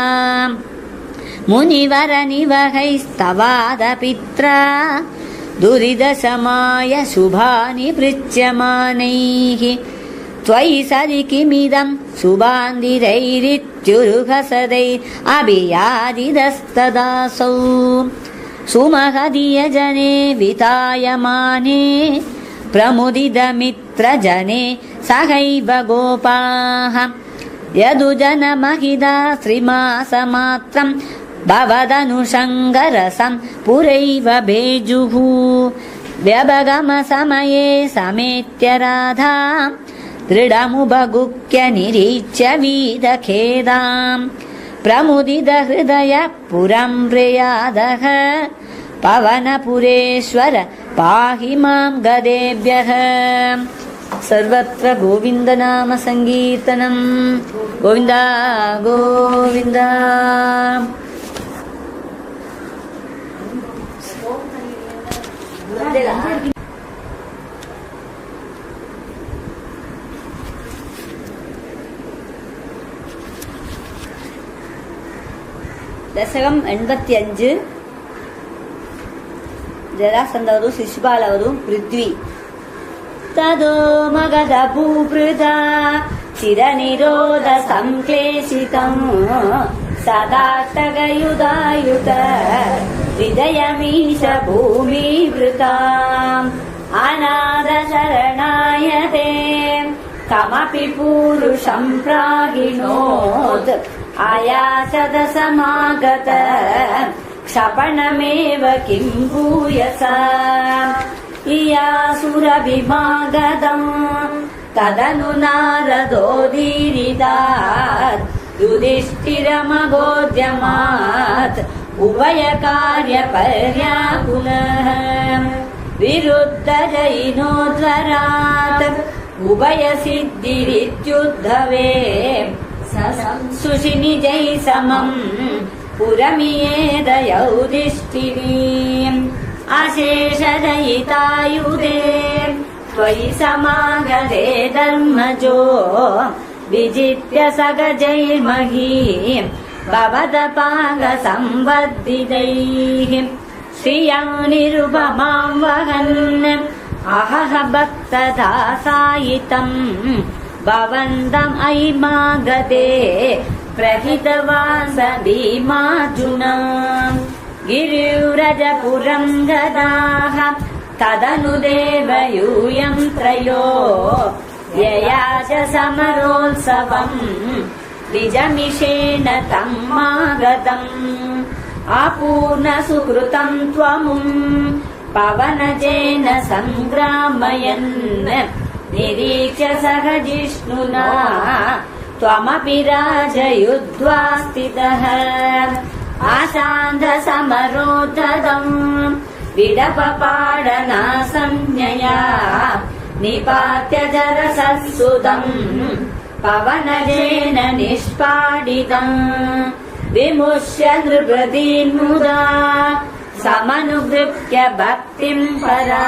मुनिवरनिवहैस्तवादपित्रा दुरिदशमाय शुभानि पृच्छमानैः त्वयि सरि किमिदं शुभान्दिरैरित्युरुहसदैरभियादिदस्तदासौ सुमहदीयजने वितायमाने प्रमुदितमित्रजने सहैव गोपाः यदुजनमहिदा श्रीमासमात्रं भवदनुषङ्गरसं पुरैव भेजुः व्यभगमसमये समेत्य राधां दृढमुपगुह्य निरीच्य वीदखेदाम् प्रमुदितहृदय पुरं प्रयादः पवनपुरेश्वर पाहि मां गदेभ्यः। सर्वत्र गोविन्दनाम सङ्कीर्तनम् गोविन्द गोविन्द। ದಶಕಂ 85 ಜರಾಸಂಧವರು ಶಿಶುಪಾಲವರು ಪೃಥ್ವಿ ತದೋ ಮಗಧ ಭೂಭೃತ ಚಿರನಿರೋಧ ಸಂಕ್ಲೇಶಿತಂ ಸದಾಷ್ಟಗಯುಧಾಯುತ ಹೃದಯಮೀಶ ಭೂಮಿವೃತಾಂ ಅನಾಥ ಶರಣಾಯತೆ ಕಮಪಿ ಪೂರುಷಂ ಪ್ರಾಹಿಣೋತ್ आयासद समागत क्षपणमेव किं भूयसा इयासुरभिमागतम् तदनु नारदोदीरितात् युधिष्ठिरमगोद्यमात् उभयकार्यपर्याकुलः विरुद्धजैनोद्वरात् उभयसिद्धिरित्युद्धवे सुषिनिजै समम् पुरमियेद युधिष्ठिरीम् अशेषदयितायुधे त्वयि समागते धर्मजो विजित्य सगजैर्महीम् भवदपाङ्गसंवर्धितैः श्रियं निरुपमां वहन् अहह भक्तदासायितम् भवन्तम् अयि मागते प्रहितवान् स भीमार्जुना गिरिव्रजपुरं गताः तदनु देवयूयं त्रयो यया च समरोत्सवम् द्विजमिषेण तम् आगतम् अपूर्णसुकृतं त्वमुं पवनजेन सङ्ग्रामयन् निरीक्ष्य सह जिष्णुना त्वमपि राजयुध्वा स्थितः आशान्धसमरोद्धतम् विडपपाडना संज्ञया निपात्य जरसत्सुतम् पवनजेन निष्पादितम् विमुष्य नृपतिन्मुदा समनुगृह्य भक्तिम् परा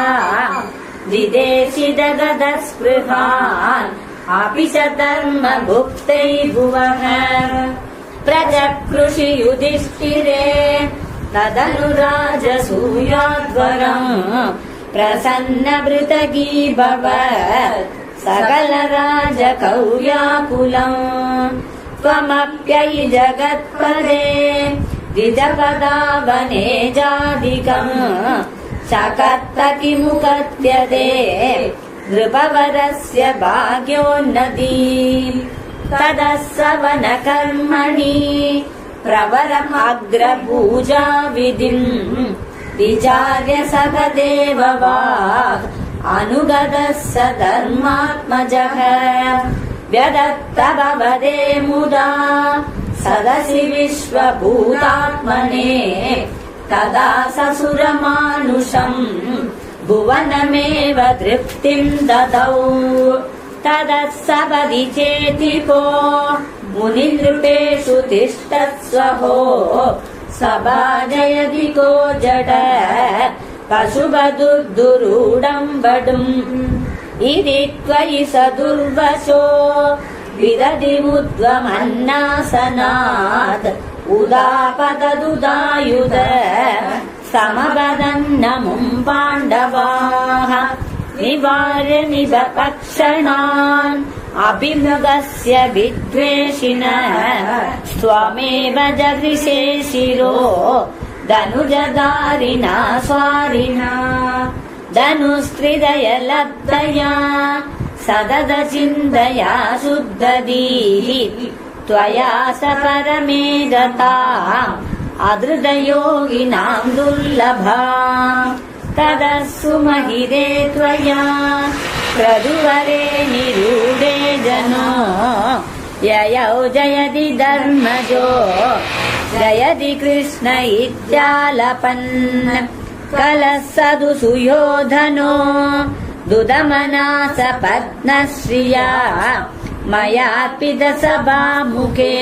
विदेशिदगदस्पृहान् अपि च धर्मभुक्तै भुवः प्रचक्रुषि युधिष्ठिरे तदनु राजसूयाध्वरम् प्रसन्नभृतगीभवत् सकलराजकौयाकुलम् त्वमप्ययि जगत्पदे द्विजपदावने जादिकम् शकत्त किमुकत्यदे नृपवरस्य भाग्योन्नती ततः सवनकर्मणि प्रवरमग्रपूजा विधिम् विचार्य सह देववाक् अनुगतः स धर्मात्मजः व्यदत्त भवदे मुदा सदसि विश्वभूतात्मने तदा ससुरमानुषम् भुवनमेव तृप्तिम् ददौ ततः सपदि चेतिपो मुनिनृपेषु तिष्ठत्स्वहो सभाजयदिको जड पशुबदुर्दुरूढम् वडुम् इति त्वयि स दुर्वशो विदधिमुद्वमन्नासनात् उदापतदुदायुध समवदन्नमुम् पाण्डवाः निवार्य निबपक्षणान् अभिमृगस्य विद्वेषिणः स्वमेव जगृषे शिरो धनुजधारिणा स्वारिणा धनुस्त्रिदयलब्धया सददचिन्तया शुद्धदीः त्वया स परमे गता अधृतयोगिनाम् दुर्लभा ततः सुमहिरे त्वया प्रदुवरे निरूढे जनो ययौ जयति धर्मजो जयति कृष्ण इत्यालपन् कलः सदु सुयोधनो दुदमना सपत्नश्रिया मयार्पितसभामुखे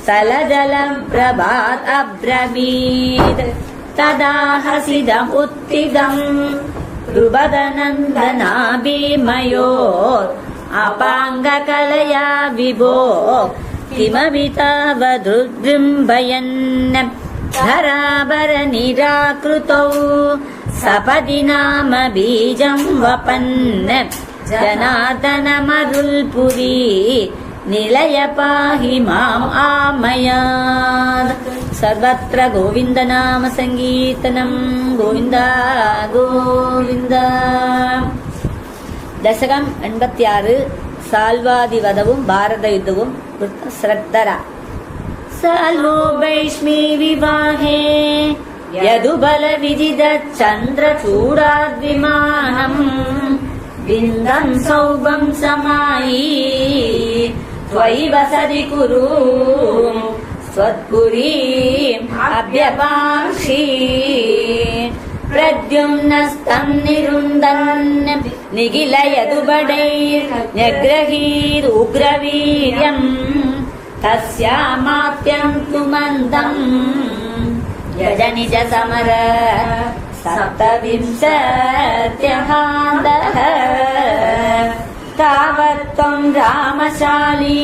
सलजलं प्रभात् अब्रवीत् तदा हसिदमुत्थितम् द्रुपदनन्दनाभिमयोत् अपाङ्गकलया विभो किमपि तावदृजृम्भयन् धराभरनिराकृतौ सपदि नाम बीजं वपन् जनार्दनमरुल्पुरी निलय पाहि माम् आमयात् सर्वत्र गोविन्दनाम सङ्कीर्तनं गोविन्द गोविन्द दशकं 86 साल्वादिवधवुं भारतयुद्धवुं श्रद्धरा साल्वो वैष्मी विवाहे यदुबलविदितचन्द्रचूडाद्विमानम् विन्दं सौभं समायी त्वयि वसति कुरु स्वत्पुरीम् अभ्यपाक्षी प्रद्युम्नस्तं निरुन्दन् निखिलयदुबडैर्न्यग्रहीरुग्रवीर्यम् तस्यामाप्यं तु मन्दम् यजनिज समर सप्तविंशत्यहान्दः तावत्त्वं रामशाली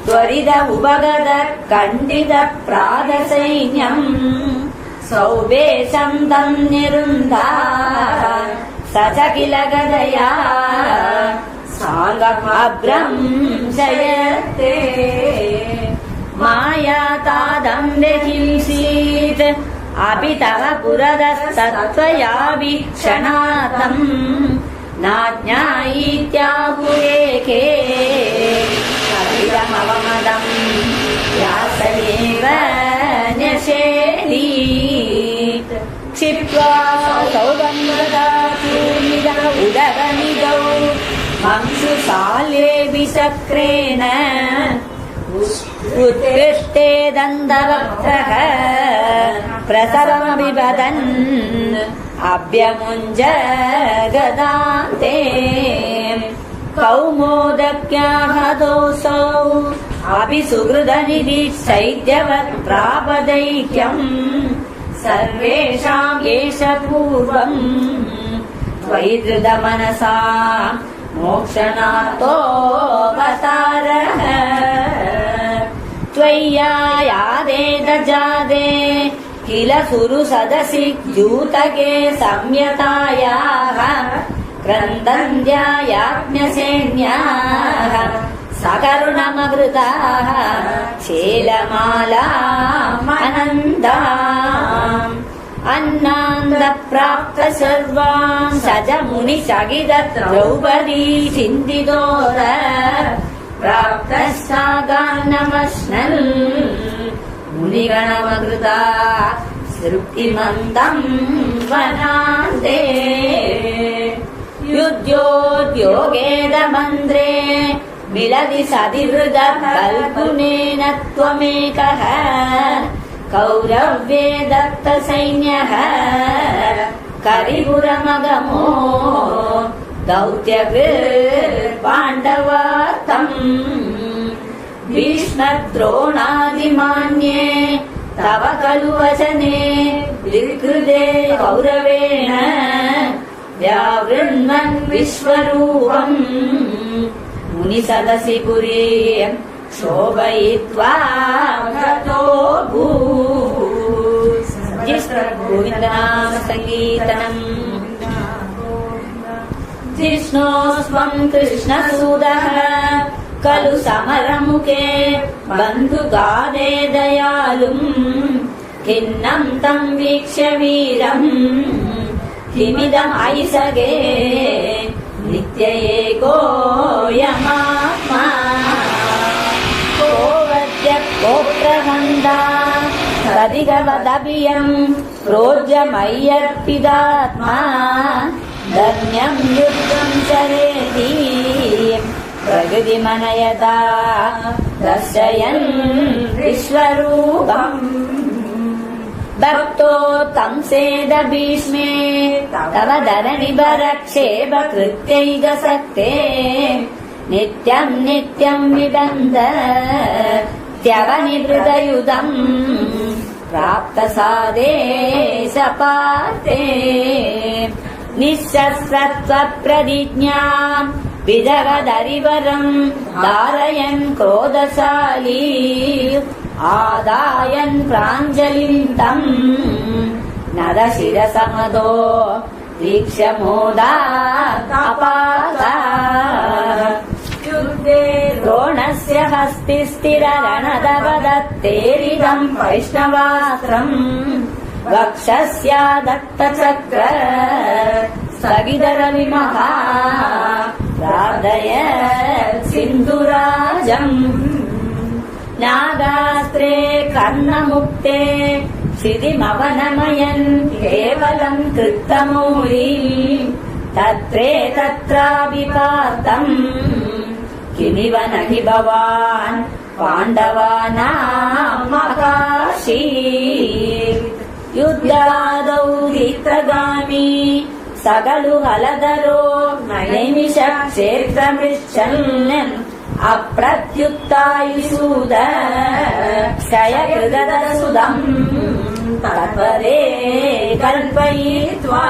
त्वरित उपगत खण्डित प्रादसैन्यम् सौवेशं तं निरुन्धा स च किल गदया साङ्गमभ्रंशयते माया तादं व्यहिंसीत् अपि तव पुरतस्तत्त्वयावीक्षणातम् नाज्ञायीत्याहुरेके कपिलमवमदम् व्यासयेव न्यषेदीत् क्षिप्त्वा सौगन्धदाचूर्मिद उदरनिदौ मंशुशाल्ये विचक्रेण उत्कृष्टे दन्तवक्त्रः प्रसवमभिवदन् अभ्यमुञ्ज गदान्ते कौमोदक्याहदोऽसौ अपि सुहृदनिधि चैत्यवत् प्रापदैक्यम् सर्वेषाम् एष पूर्वम् त्वयि धृतमनसा मोक्षणार्थोऽवतारः त्वय्यायादेदजादे किल सुरु सदसि द्यूतके संयतायाः क्रन्दन्त्यायाज्ञसेन्याः सकरुणमकृताः शेलमालामनन्दाम् अन्नान्दप्राप्त सर्वान् सज मुनिचकित द्रौपदी चिन्तितोर प्राप्तस्सागान्नमश्नन् मुनिगणमकृता तृप्तिमन्तम् वनान्ते युद्ध्योद्योगेदमन्त्रे मिलति सतिहृद कल्पुनेन त्वमेकः कौरव्ये दत्तसैन्यः करिपुरमगमो दौत्यकृत् पाण्डवार्थम् भीष्मद्रोणादिमान्ये तव खलु वचने विकृते कौरवेण व्यावृण्वन् विश्वरूपम् मुनिसदसि पुरीं शोभयित्वा गतोऽभूत् गोविन्दनाम सङ्कीर्तनम् जिष्णोस्त्वं कृष्णसूदः खलु समरमुखे बन्धुकादे दयालुम् खिन्नं तं वीक्ष्य वीरम् किमिदमैसगे नित्य एकोऽयमात्मा को वद्य कोऽप्रहन्ता तदिगवदभियम् रोज्यमय्यर्पितात्मा धन्यं युद्धं चरेति प्रकृतिमनयता दर्शयन् विश्वरूपम् भक्तो तं सेद भीष्मे तव धरणिभरक्षेप कृत्यैकशक्ते नित्यं नित्यं विबन्ध त्यवनिवृतयुधम् प्राप्तसादेशपाते निःशस्त्रत्वप्रतिज्ञाम् विदवदरिवरम् धारयन् क्रोधशाली आदायन् प्राञ्जलिम् तम् नरशिरसमदो दीक्षमोदापाता युद्धे द्रोणस्य हस्तिस्थिररणदवदत्तेरिदम् वैष्णवास्त्रम् वक्षस्यादत्तचक्र स्थगितरविमहा प्रार्थय सिन्धुराजम् नागास्त्रे कर्णमुक्ते क्षितिमवनमयन् केवलम् कृत्तमूली तत्राविपातम् किमिव न हि भवान् पाण्डवानामकाशी युद्धादौ वीत्रगामी सगलु हलधरो नैमिष क्षेत्रमृच्छन् अप्रत्युत्तायुषूद क्षयकृतसुदम् तत्परे कल्पयित्वा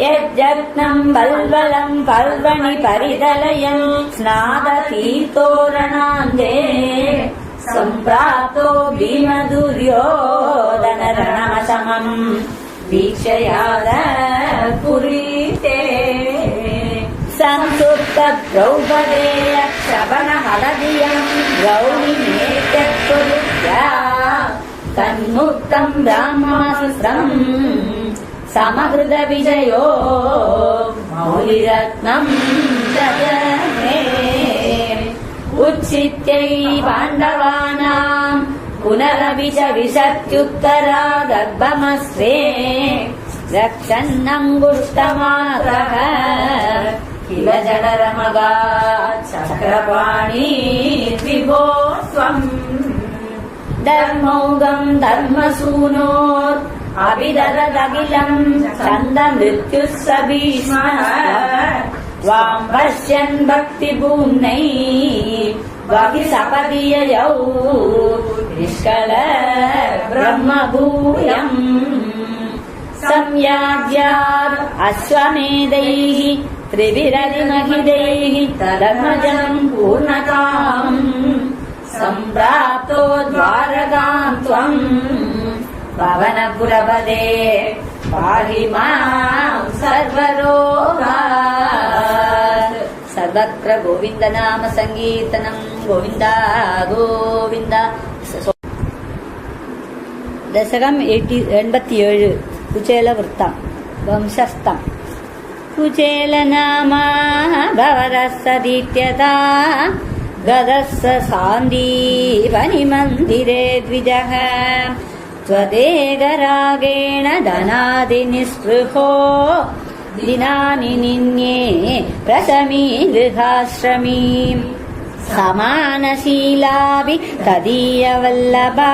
यज्जग्नम् बल्बलम् पर्वणि परिदलयन् स्नादतीर्थोरणान्ते सम्प्राप्तो भीमदुर्योधनरणमशमम् वीक्षयाद पुरीते संसुप्त द्रौपदेय श्रवणहलधियम् द्रौणिमेत्यत्वरुद्ध्या तन्मुक्तम् ब्राह्मणस्त्रम् समहृद विजयो मौलिरत्नम् जगमे उच्छित्यै पाण्डवानाम् पुनरविच विशत्युत्तरा गर्भमस्त्रे रक्षन्नङ्गुष्टमात्रः किल जडरमगा चक्रपाणी विभो त्वम् धर्मौगम् धर्मसूनोर् अभिदरदखिलम् छन्दमृत्युः स भीष्मः त्वाम् पश्यन् भक्तिपूर्णै वहि सपदि ययौ निष्कल ब्रह्मभूयम् संयाज्यात् अश्वमेधैः त्रिभिरधिमहिदैः धर्मजम् पूर्णताम् सम्प्राप्तो द्वारकाम् त्वम् पवनपुरपदे पाहि माम् सर्वरोगात् सर्वत्र गोविन्द नाम सङ्कीर्तनम् गोविन्द गोविन्द दशकम् 87 कुचेलवृत्तम् वंशस्थम् कुचेलनामा भवरसदीत्यता गदस्स सान्दीपनिमन्दिरे द्विजः त्वदेकरागेण धनादिनिःस्पृहो दिनानि निन्ये प्रशमी गृहाश्रमीम् समानशीलाभि तदीयवल्लभा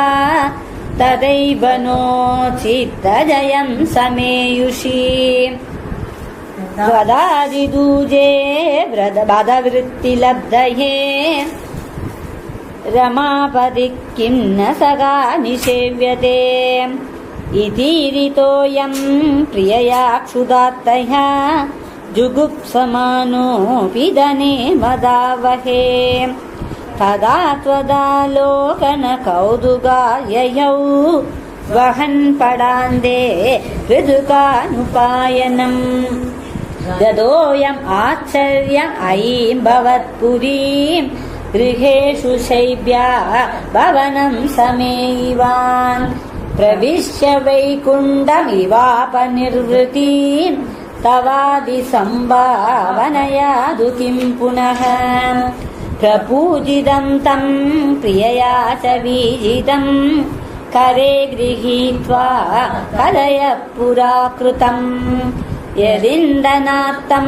तदैव नो चित्तजयम् समेयुषी त्वदादिदूजे बदवृत्तिलब्धये रमापदि किं न सगा निषेव्यते इतीरितोऽयम् प्रियया क्षुधात्तया जुगुप्समानोऽपि धने मदावहे तदा त्वदालोकन कौतुकाययौ वहन् पडान्दे ऋदुकानुपायनम् गदोऽयम् आश्चर्य ऐं भवत्पुरीम् गृहेषु शैब्या भवनम् समेयिवान् प्रविश्य वैकुण्ठमिवापनिर्वृतिम् तवादिसम्भावनयादु किम् पुनः प्रपूजितम् तम् प्रियया च वीजितम् करे गृहीत्वा कलय पुरा कृतम् यदिन्दनात्तं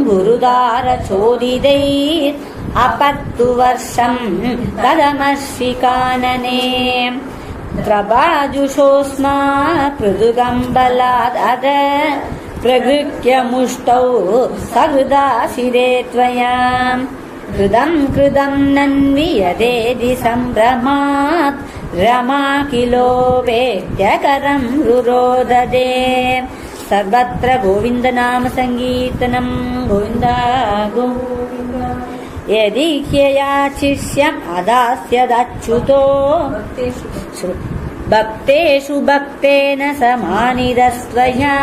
गुरुदारचोदितैः अपत्तु वर्षं कदमर्षिकानने प्रभाजुषोऽस्मा पृथुकम्बलादद प्रगृह्य मुष्टौ सहृदाशिरे त्वया कृदं नन्वियदेदि सम्भ्रमात् रमा किलो वेद्यकरं रुरोददे सर्वत्र गोविन्दनाम सङ्कीर्तनं गोविन्द गोविन्द यदि ह्ययाचिष्यम् अदास्यदच्युतो भक्तेषु भक्तेन समानिदस्त्वया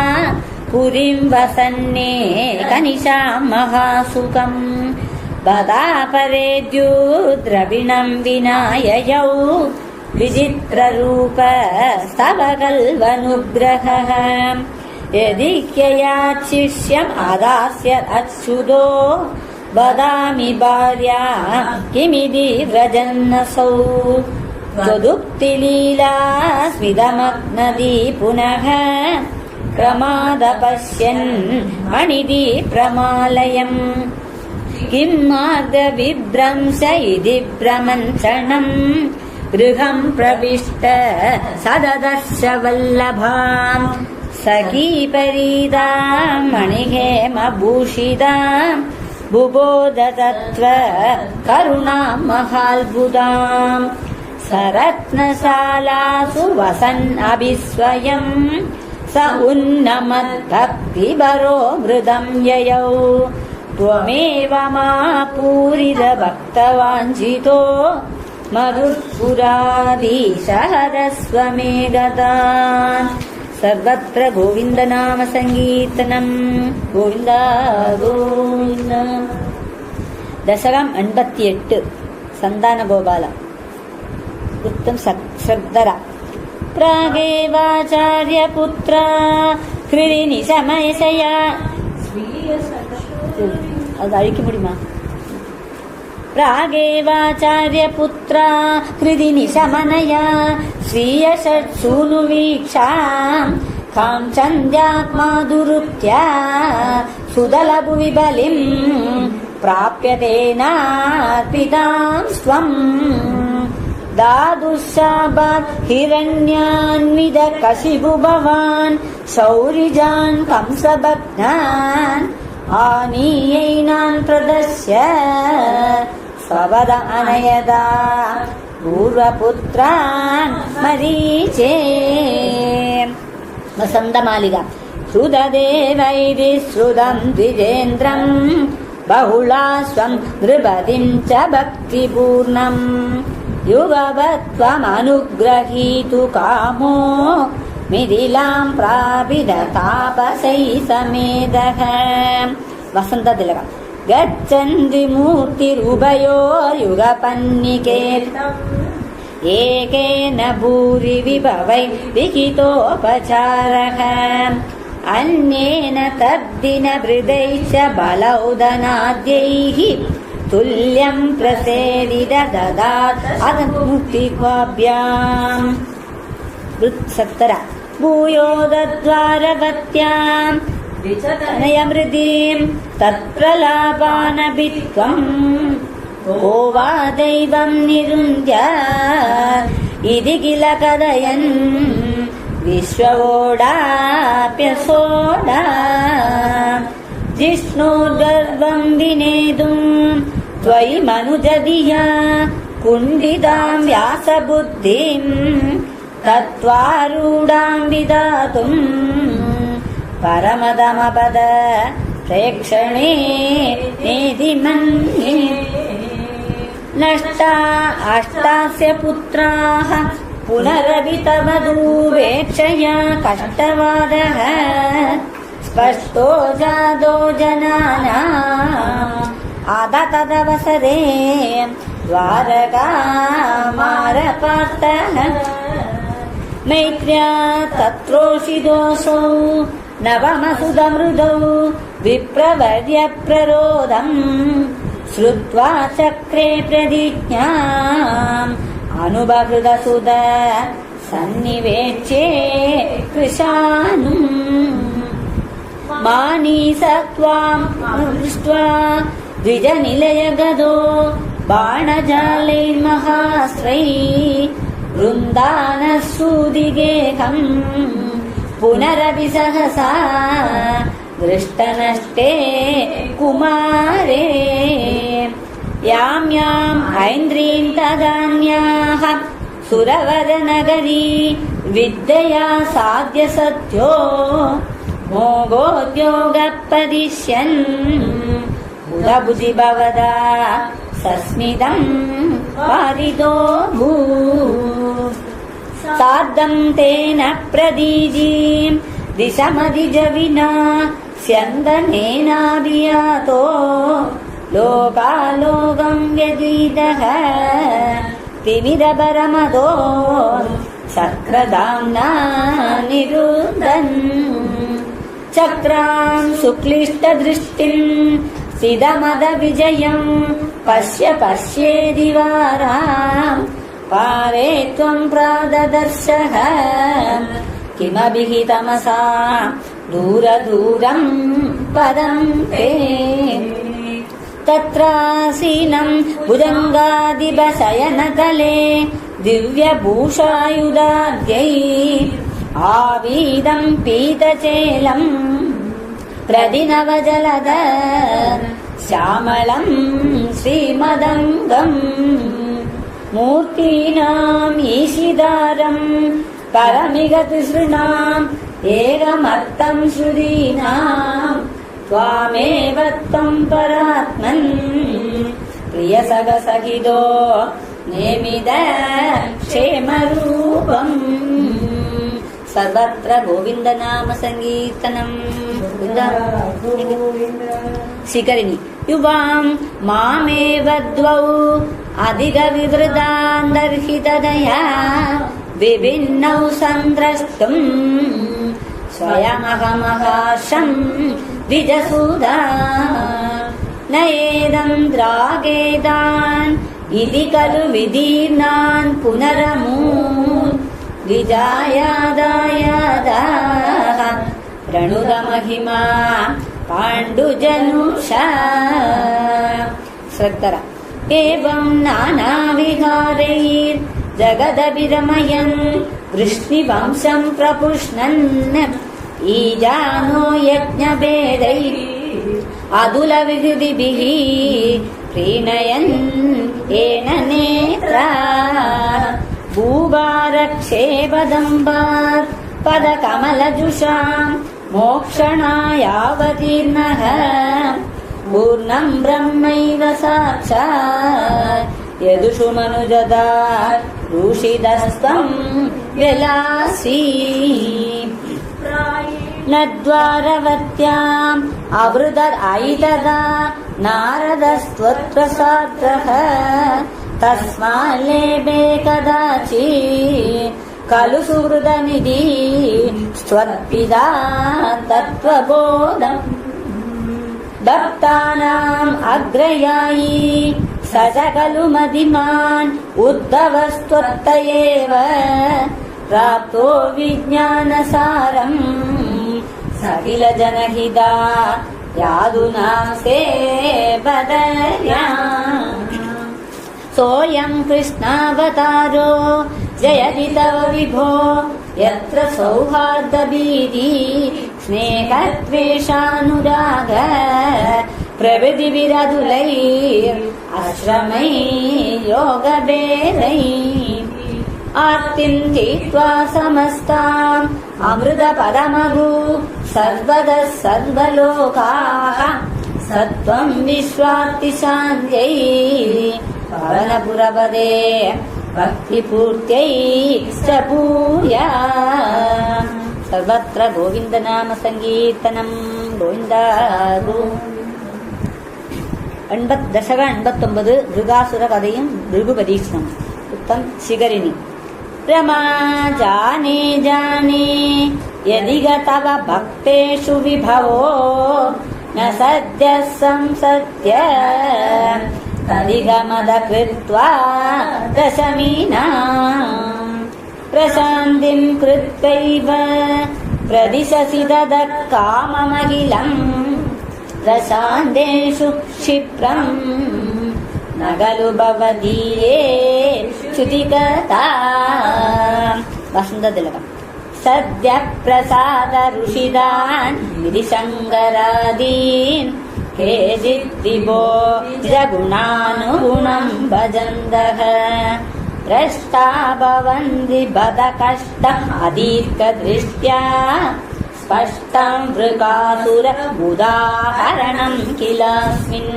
पुरीं वसन्ने कनिशां महासुखम् बदापरेद्यु द्रविणं विना ययौ विचित्ररूप स्तव कल्वनुग्रहः यदि ह्ययाचिष्यम् अदास्यदच्युतो वदामि भार्या किमिति व्रजन्नसौ त्वदुक्तिलीला स्मितमग्नदी पुनः प्रमादपश्यन् मणिति प्रमालयम् किं मार्गविभ्रंश इति भ्रमन्त्रणम् गृहं प्रविष्ट सददर्श वल्लभाम् सखीपरीदां मणिहेमभूषितां बुबोधतत्त्व करुणां महाल्बुधाम् सरत्नशालासु वसन् अभिस्वयं स उन्नमद्भक्तिभरो मृदं ययौ त्वमेव मा पूरितभक्तवाञ्छितो मरुत्पुराधीशहरस्व मे गतान् सर्वत्र गोविन्दनाम सङ्कीर्तनं गोविन्द गोविन्द दशकं 88 सन्तानगोपाल उत्तम श्रद्धरा प्रागेवाचार्यपुत्र हृदि निशमयशया அது அழிக்க முடியுமா प्रागेवाचार्यपुत्र हृदि निशमनया स्वीयषट्सूनुवीक्षां काञ्चन्द्यात्मादुरुत्या सुदलभुवि बलिं प्राप्यतेनार्पितां स्वम् दादुशाबात् हिरण्यान्वितकशिपु भवान् शौरिजान् कंसभग्नान् आनीयैनान् प्रदर्श्य स्ववद अनयदा पूर्वपुत्रान् मरीचे वसन्तमालिका श्रुतदेवैरि श्रुतं द्विजेन्द्रं बहुलास्वं नृपतिं च भक्तिपूर्णम् युगवत्वमनुग्रहीतु कामो मिथिलां प्रापिततापसै समेदः वसन्ततिलक गच्छन्ति मूर्तिरुभयोर्युगपन्निके एकेन भूरि विभवै विहितोपचारः अन्येन तद्दिनभृदैश्च बलौदनाद्यैः तुल्यं प्रसेदित ददात् अदमुक्तिक्वाभ्याम् वृत्सत्तरा भूयोदद्वारवत्याम् विचतनयमृदीं तत्प्रलापानभित्वम् को वा दैवं निरुन्ध्य इति किल कथयन् विश्ववोडाप्यसोडा जिष्णोर्गर्वं विनेतुं त्वयि मनुजधिया कुण्डितां व्यासबुद्धिं तत्त्वारूढां विधातुं परमदमपद प्रेक्षणे नेति मन्ये नष्टा अष्टास्य पुत्राः पुनरपि तव दूरेक्षया कष्टवादः स्पष्टो जातो जनानाम् आदतदवसरे द्वारकामारपार्थः मैत्र्या तत्रोषिदोऽसौ नवमसुदमृदौ विप्रवर्य प्ररोदम् श्रुत्वा चक्रे प्रतिज्ञाम् अनुबहृदसुद सन्निवेच्ये कृशानुम् मानीसत्वाम् दृष्ट्वा द्विजनिलयगदो बाणजालैर्महास्त्रैः वृन्दानः सूदिगेहम् पुनरपि सहसा दृष्टनष्टे कुमारे यां याम् ऐन्द्रीं तदान्याः सुरवरनगरी विद्यया साध्य सत्यो मोगोद्योगपदिश्यन् उदबुधि भवदा सस्मितम् पारितो भूत् सार्धम् तेन प्रदीजीम् दिशमधिजविना स्यन्दनेनाभियातो लोकालोकम् व्यतीतः तिमिरपरमदो चक्रधाम्ना निरुद्धन् चक्राम् शुक्लिष्टदृष्टिम् स्थितमदविजयम् पश्य पश्येदि वाराम् पारे त्वम् प्राददर्शः किमपि हि तमसा दूरदूरम् पदम् ते तत्रासीनम् भुजङ्गादिपशयनतले दिव्यभूषायुधाद्यै आवीदम् पीतचेलम् प्रदिनवजलद श्यामलम् श्रीमदङ्गम् मूर्तीनाम् ईशिदारम् परमिगतिसृणाम् एकमर्थम् श्रुतीनाम् त्वामेव त्वम् परात्मन् प्रियसखसखितो नेमिद क्षेमरूपम् सर्वत्र गोविन्दनाम सङ्कीर्तनम् शिखरिणि युवाम् मामेव द्वौ अधिकविवृतान्तर्हितदया विभिन्नौ सन्द्रष्टुम् स्वयमहमहाशम् द्विजसूदा न एदम् द्रागेदान् इति खलु विदीर्णान् पुनरमून् द्विजायादायादाः प्रणुदमहिमा पाण्डुजनुषा श्रद्धर एवम् नानाविहारैर्जगदभिरमयन् वृष्णिवंशम् प्रपुष्णन् ईजानो यज्ञभेदैः अदुलविहृदिभिः प्रीणयन् येन नेत्रा भूभारक्षेपदम्बात् पदकमलजुषाम् मोक्षणायावतीर्णः पूर्णम् ब्रह्मैव साक्षात् यदुषु मनुजदा रूषिदस्त्वम् विलासी न द्वारवत्याम् अवृदर् नारदस्त्वत्प्रसाद्रः तस्माल्लेभे कदाचित् खलु सुहृदनिधि स्वत्पिता तत्त्वबोधम् दत्तानाम् अग्रयायी स च खलु मतिमान् उद्धवस्त्वत्त एव प्राप्तो विज्ञानसारम् सकिल जनहिता यादुना सेवदर्या सोऽयम् कृष्णावतारो जयति तव विभो यत्र सौहार्दभीति स्नेहत्वेषानुराग प्रभृतिभिरदुलैर् योगभेदैः आर्तिम् तीर्त्वा समस्ताम् अमृतपदमभू सर्वदः सर्वलोकाः सत्त्वम् विश्वार्तिशान्त्यै पवनपुरपदे भक्तिपूर्त्यै च भूया सर्वत्र गोविन्दनाम सङ्कीर्तनम् गोविन्द दशक 89 मृगासुर कथയും भृगुपरीक्षणम् उत्तम शिखरिणि रमा जाने जाने यदि तव भक्तेषु विभवो न सद्यः संसत्य तदिगमद कृत्वा दशमीनाम् प्रशान्तिम् कृत्वैव प्रदिशसि ददत्काममखिलम् रसान्देषु क्षिप्रम् न खलु भवदीये च्युतिकथा वसन्ततिलकम् सद्यः प्रसाद ऋषिदान् विधिशङ्करादीन् केचित् विभो निजगुणानुगुणम् भजन्तः भ्रष्टा भवन्ति बद कष्टम् अदीर्घदृष्ट्या स्पष्टम् वृकासुर उदाहरणम् किलास्मिन्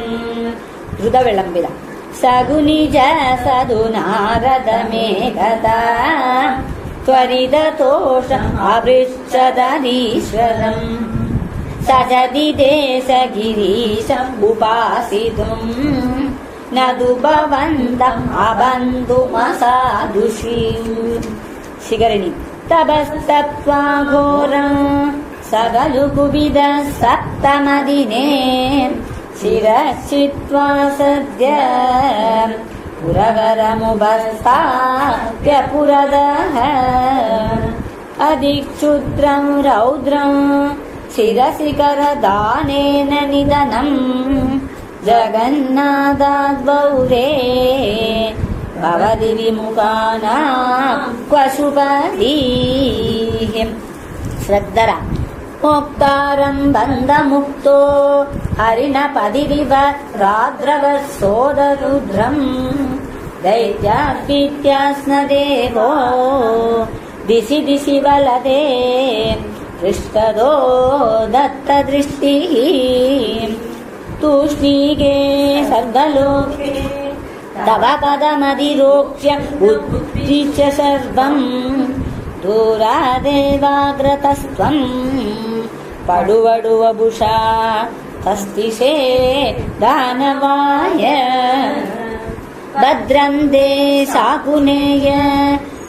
धृतविलम्बित सगुनिज सदु नारदमेकदा त्वरिततोष अपृच्छदरीश्वरम् सजदि देशगिरीशम् उपासितुम् न तु भवन्तम् अबन्धुमसाधुषी शिखरिणि तपस्तत्त्वा घोरम् सकलु कुविद सप्तमदिने शिरश्चित्वा सद्य पुरवरमुपस्थाप्य पुरदः अधिक्षुद्रम् रौद्रम् शिरसि करदानेन निधनम् जगन्नाथाद्वौरे भवति विमुखानां क्वशुपदीः श्रद्धरा मोक्तारं बन्धमुक्तो हरिणपदिरिव राद्रवसोदरुद्रम् दैत्यार्पित्यास्नदेवो दिशि दिशि वलदे पृष्ठदो दत्तदृष्टिः तूष्णीगे सर्वलोके तव पदमधिरोक्ष्य उद्दिश्य सर्वम् दूरादेवाग्रतस्त्वम् पडुवडुवभुषा तस्तिषे दानवाय भद्रम् ते शाकुनेय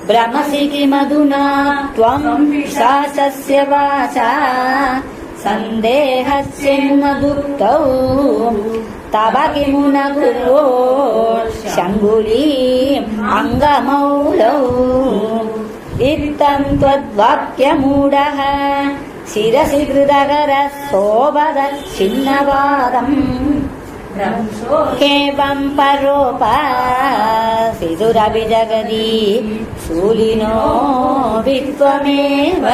भ्रमसि किमधुना त्वम् शासस्य वाचा सन्देहस्यन्मदुक्तौ तव किमु न कुरो शङ्गुलीम् अङ्गमौलौ इत्थम् त्वद्वाक्यमूढः शिरसि कृतकरः सोऽवदच्छिन्नवादम् एवम् परोपासितुरपि जगति शूलिनो वित्वमेव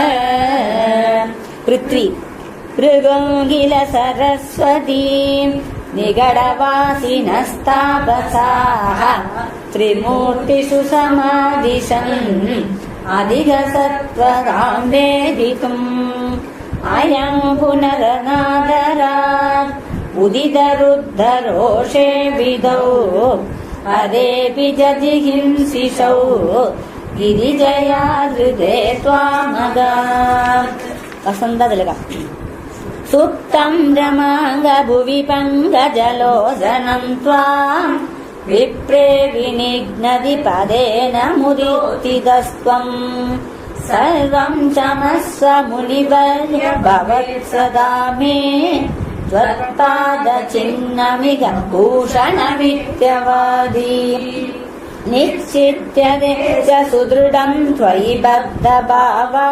पृथ्वी भृगुङ्गिल सरस्वती निगडवासिनस्तापसाः त्रिमूर्तिषु समादिशन् अधिकसत्त्वताम् वेदितुम् अयम् पुनरनादरात् उदितरुद्धरोषे विधौ अदेऽपि जजिहिंसिषौ गिरिजयादृते त्वामगा वसन्ततिलकम् सुप्तम् रमाङ्गभुवि पङ्कजलोचनम् त्वाम् विप्रे विनिघ्नति पदेन मुदितितस्त्वम् सर्वम् क्षमस्व मुनिवर्य भवत्सदा मे त्वत्पादचिह्नमिह भूषणमित्यवादी निश्चित्यते च सुदृढम् त्वयि बद्धभावा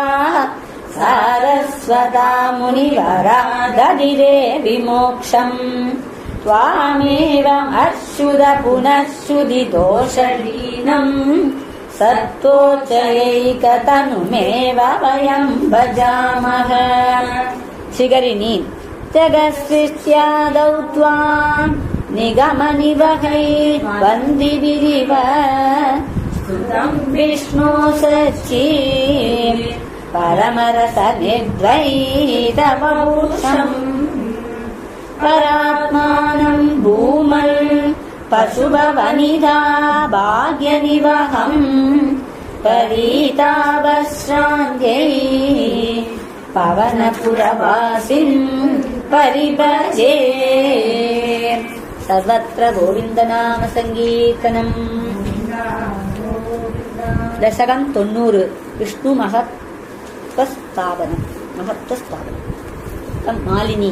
सारस्वता मुनिवरा ददिरे विमोक्षम् त्वामेव अश्रुत पुनः श्रुतिदोषहीनम् सत्त्वोच्चयैकतनुमेव वयम् भजामः शिखरिणी जगत्सृष्ट्यादौ त्वाम् निगमनिवहै वन्दिभिरिव स्तुतम् विष्णो सच्ची परमरसनिर्द्वैतवपुरुषम् परात्मानम् भूमन् पशुभवनिधा भाग्यनिवहम् परीतावश्रान्त्यै पवनपुरवासिन् परिभजे सर्वत्र गोविन्दनाम सङ्कीर्तनम् दशकम् 90 विष्णु महत्त्वस्थापनम् मालिनी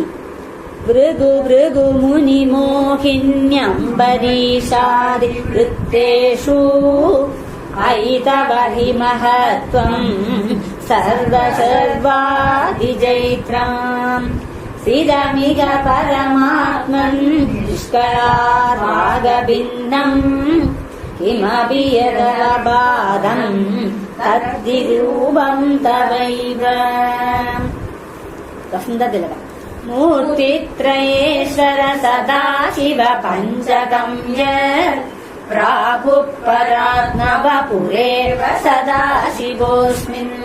भृगु भृगु मुनि मोहिन्यम्बरीषादि वृत्तेषु अयि तव हि महत्त्वम् सर्वसर्वादिजैत्राम् सिदमिग परमात्मन् निष्कलारागभिन्नम् किमपि यदबाधम् तद्दिरूपम् तवैव वसन्ततिलकम् मूर्तित्रयेश्वर सदाशिव पञ्चगम्य प्राहुः परात्मवपुरेव सदाशिवोऽस्मिन्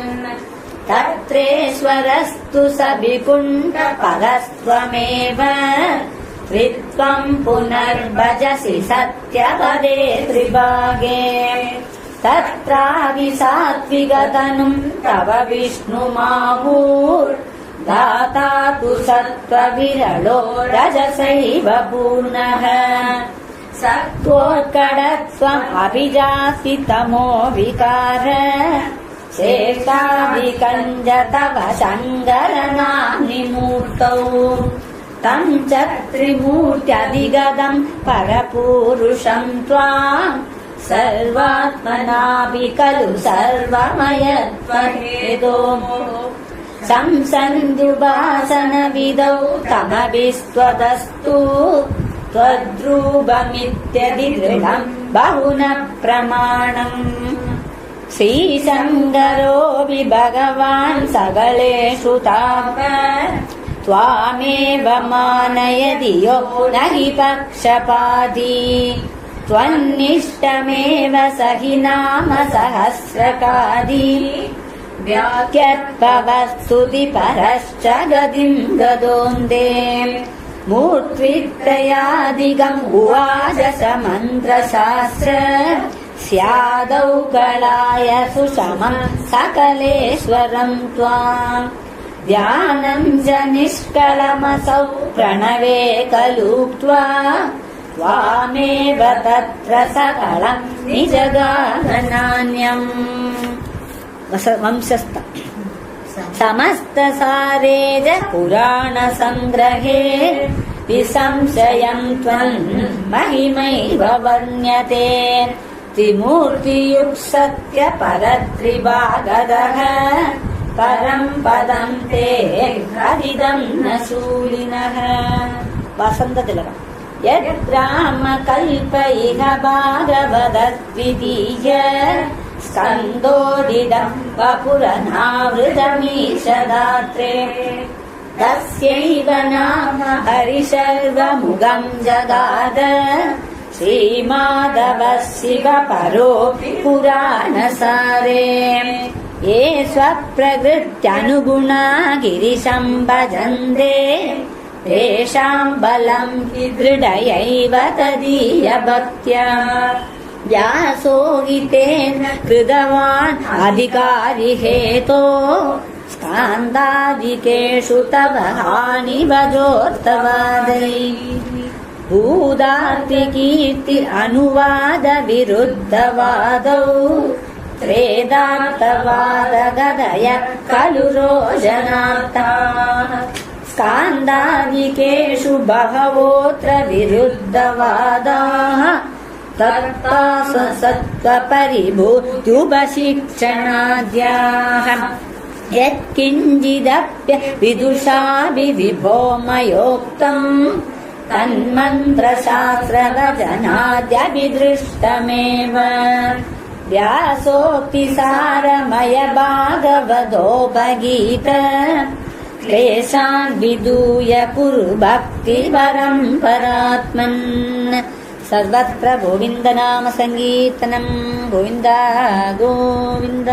तत्रेश्वरस्तु स विकुण्ठपरस्त्वमेव त्रित्वम् पुनर्भजसि सत्यपदे त्रिभागे तत्राविसात्विकतनुम् तव विष्णुमाहुर्दाता तु सत्त्वविरलो रजसैव पूर्णः सत्त्वोत्कटत्वम् अभिजाति तमो विकार शेषादिकञ्ज तव शङ्करनाम्नि मूर्तौ तम् च त्रिमूर्त्यधिगतम् परपूरुषम् त्वाम् सर्वात्मनापि खलु सर्वमयत्वहेतोः संसन्ध्युपासनविदौ तमभिस्त्वतस्तु त्वद्रूपमित्यधिदृढम् बहुनः प्रमाणम् श्रीशङ्करोऽपि भगवान् सकलेषु तावत् त्वामेव मानयति यो न हि पक्षपाती त्वन्निष्टमेव स हि नाम सहस्रकादी व्याख्यत्पवस्तुति परश्च गतिम् गतोऽन्ते मूर्त्वित्रयादिकम् उवाच स मन्त्रशास्त्र स्यादौ कलाय सुषमम् सकलेश्वरम् त्वाम् ध्यानम् च निष्कलमसौ प्रणवे खलुक्त्वा त्वामेव तत्र सकलम् निजगाननान्यम् वंशस्थ समस्तसारे च पुराणसङ्ग्रहे विसंशयम् त्वम् महिमैव वर्ण्यते त्रिमूर्तियुक् सत्य परत्रिभागदः परम् पदम् ते हरिदम् न शूलिनः वसन्ततिलकम् यद्रामकल्प इह भागवतद्वितीय स्कन्दोदिदम् वपुरनावृतमीशदात्रे तस्यैव नाम हरिशर्वमुगम् जगाद श्रीमाधवः शिव परोऽपि पुराणसारे ये स्वप्रकृत्यनुगुणा गिरिशम् भजन्ते तेषाम् बलम् हि दृढयैव तदीयभक्त्या व्यासो हि तेन कृतवान् अधिकारी हेतो स्कान्दादिकेषु तव हानि भजोऽर्थवादैः भूदार्तिकीर्ति अनुवाद विरुद्धवादौ त्रेदार्थवादगदय खलु रोचनार्थाः स्कान्दादिकेषु बहवोऽत्र विरुद्धवादाः तत्तासु सत्त्वपरिभूत्युपशिक्षणाद्याः यत्किञ्चिदप्य विदुषाभि विभो मयोक्तम् तन्मन्त्रशास्त्रवचनाद्यभिदृष्टमेव व्यासोक्तिसारमय भागवतोपगीत क्लेशान् विदूय कुरु भक्तिपरम् परात्मन् सर्वत्र गोविन्दनाम सङ्कीर्तनम् गोविन्द गोविन्द।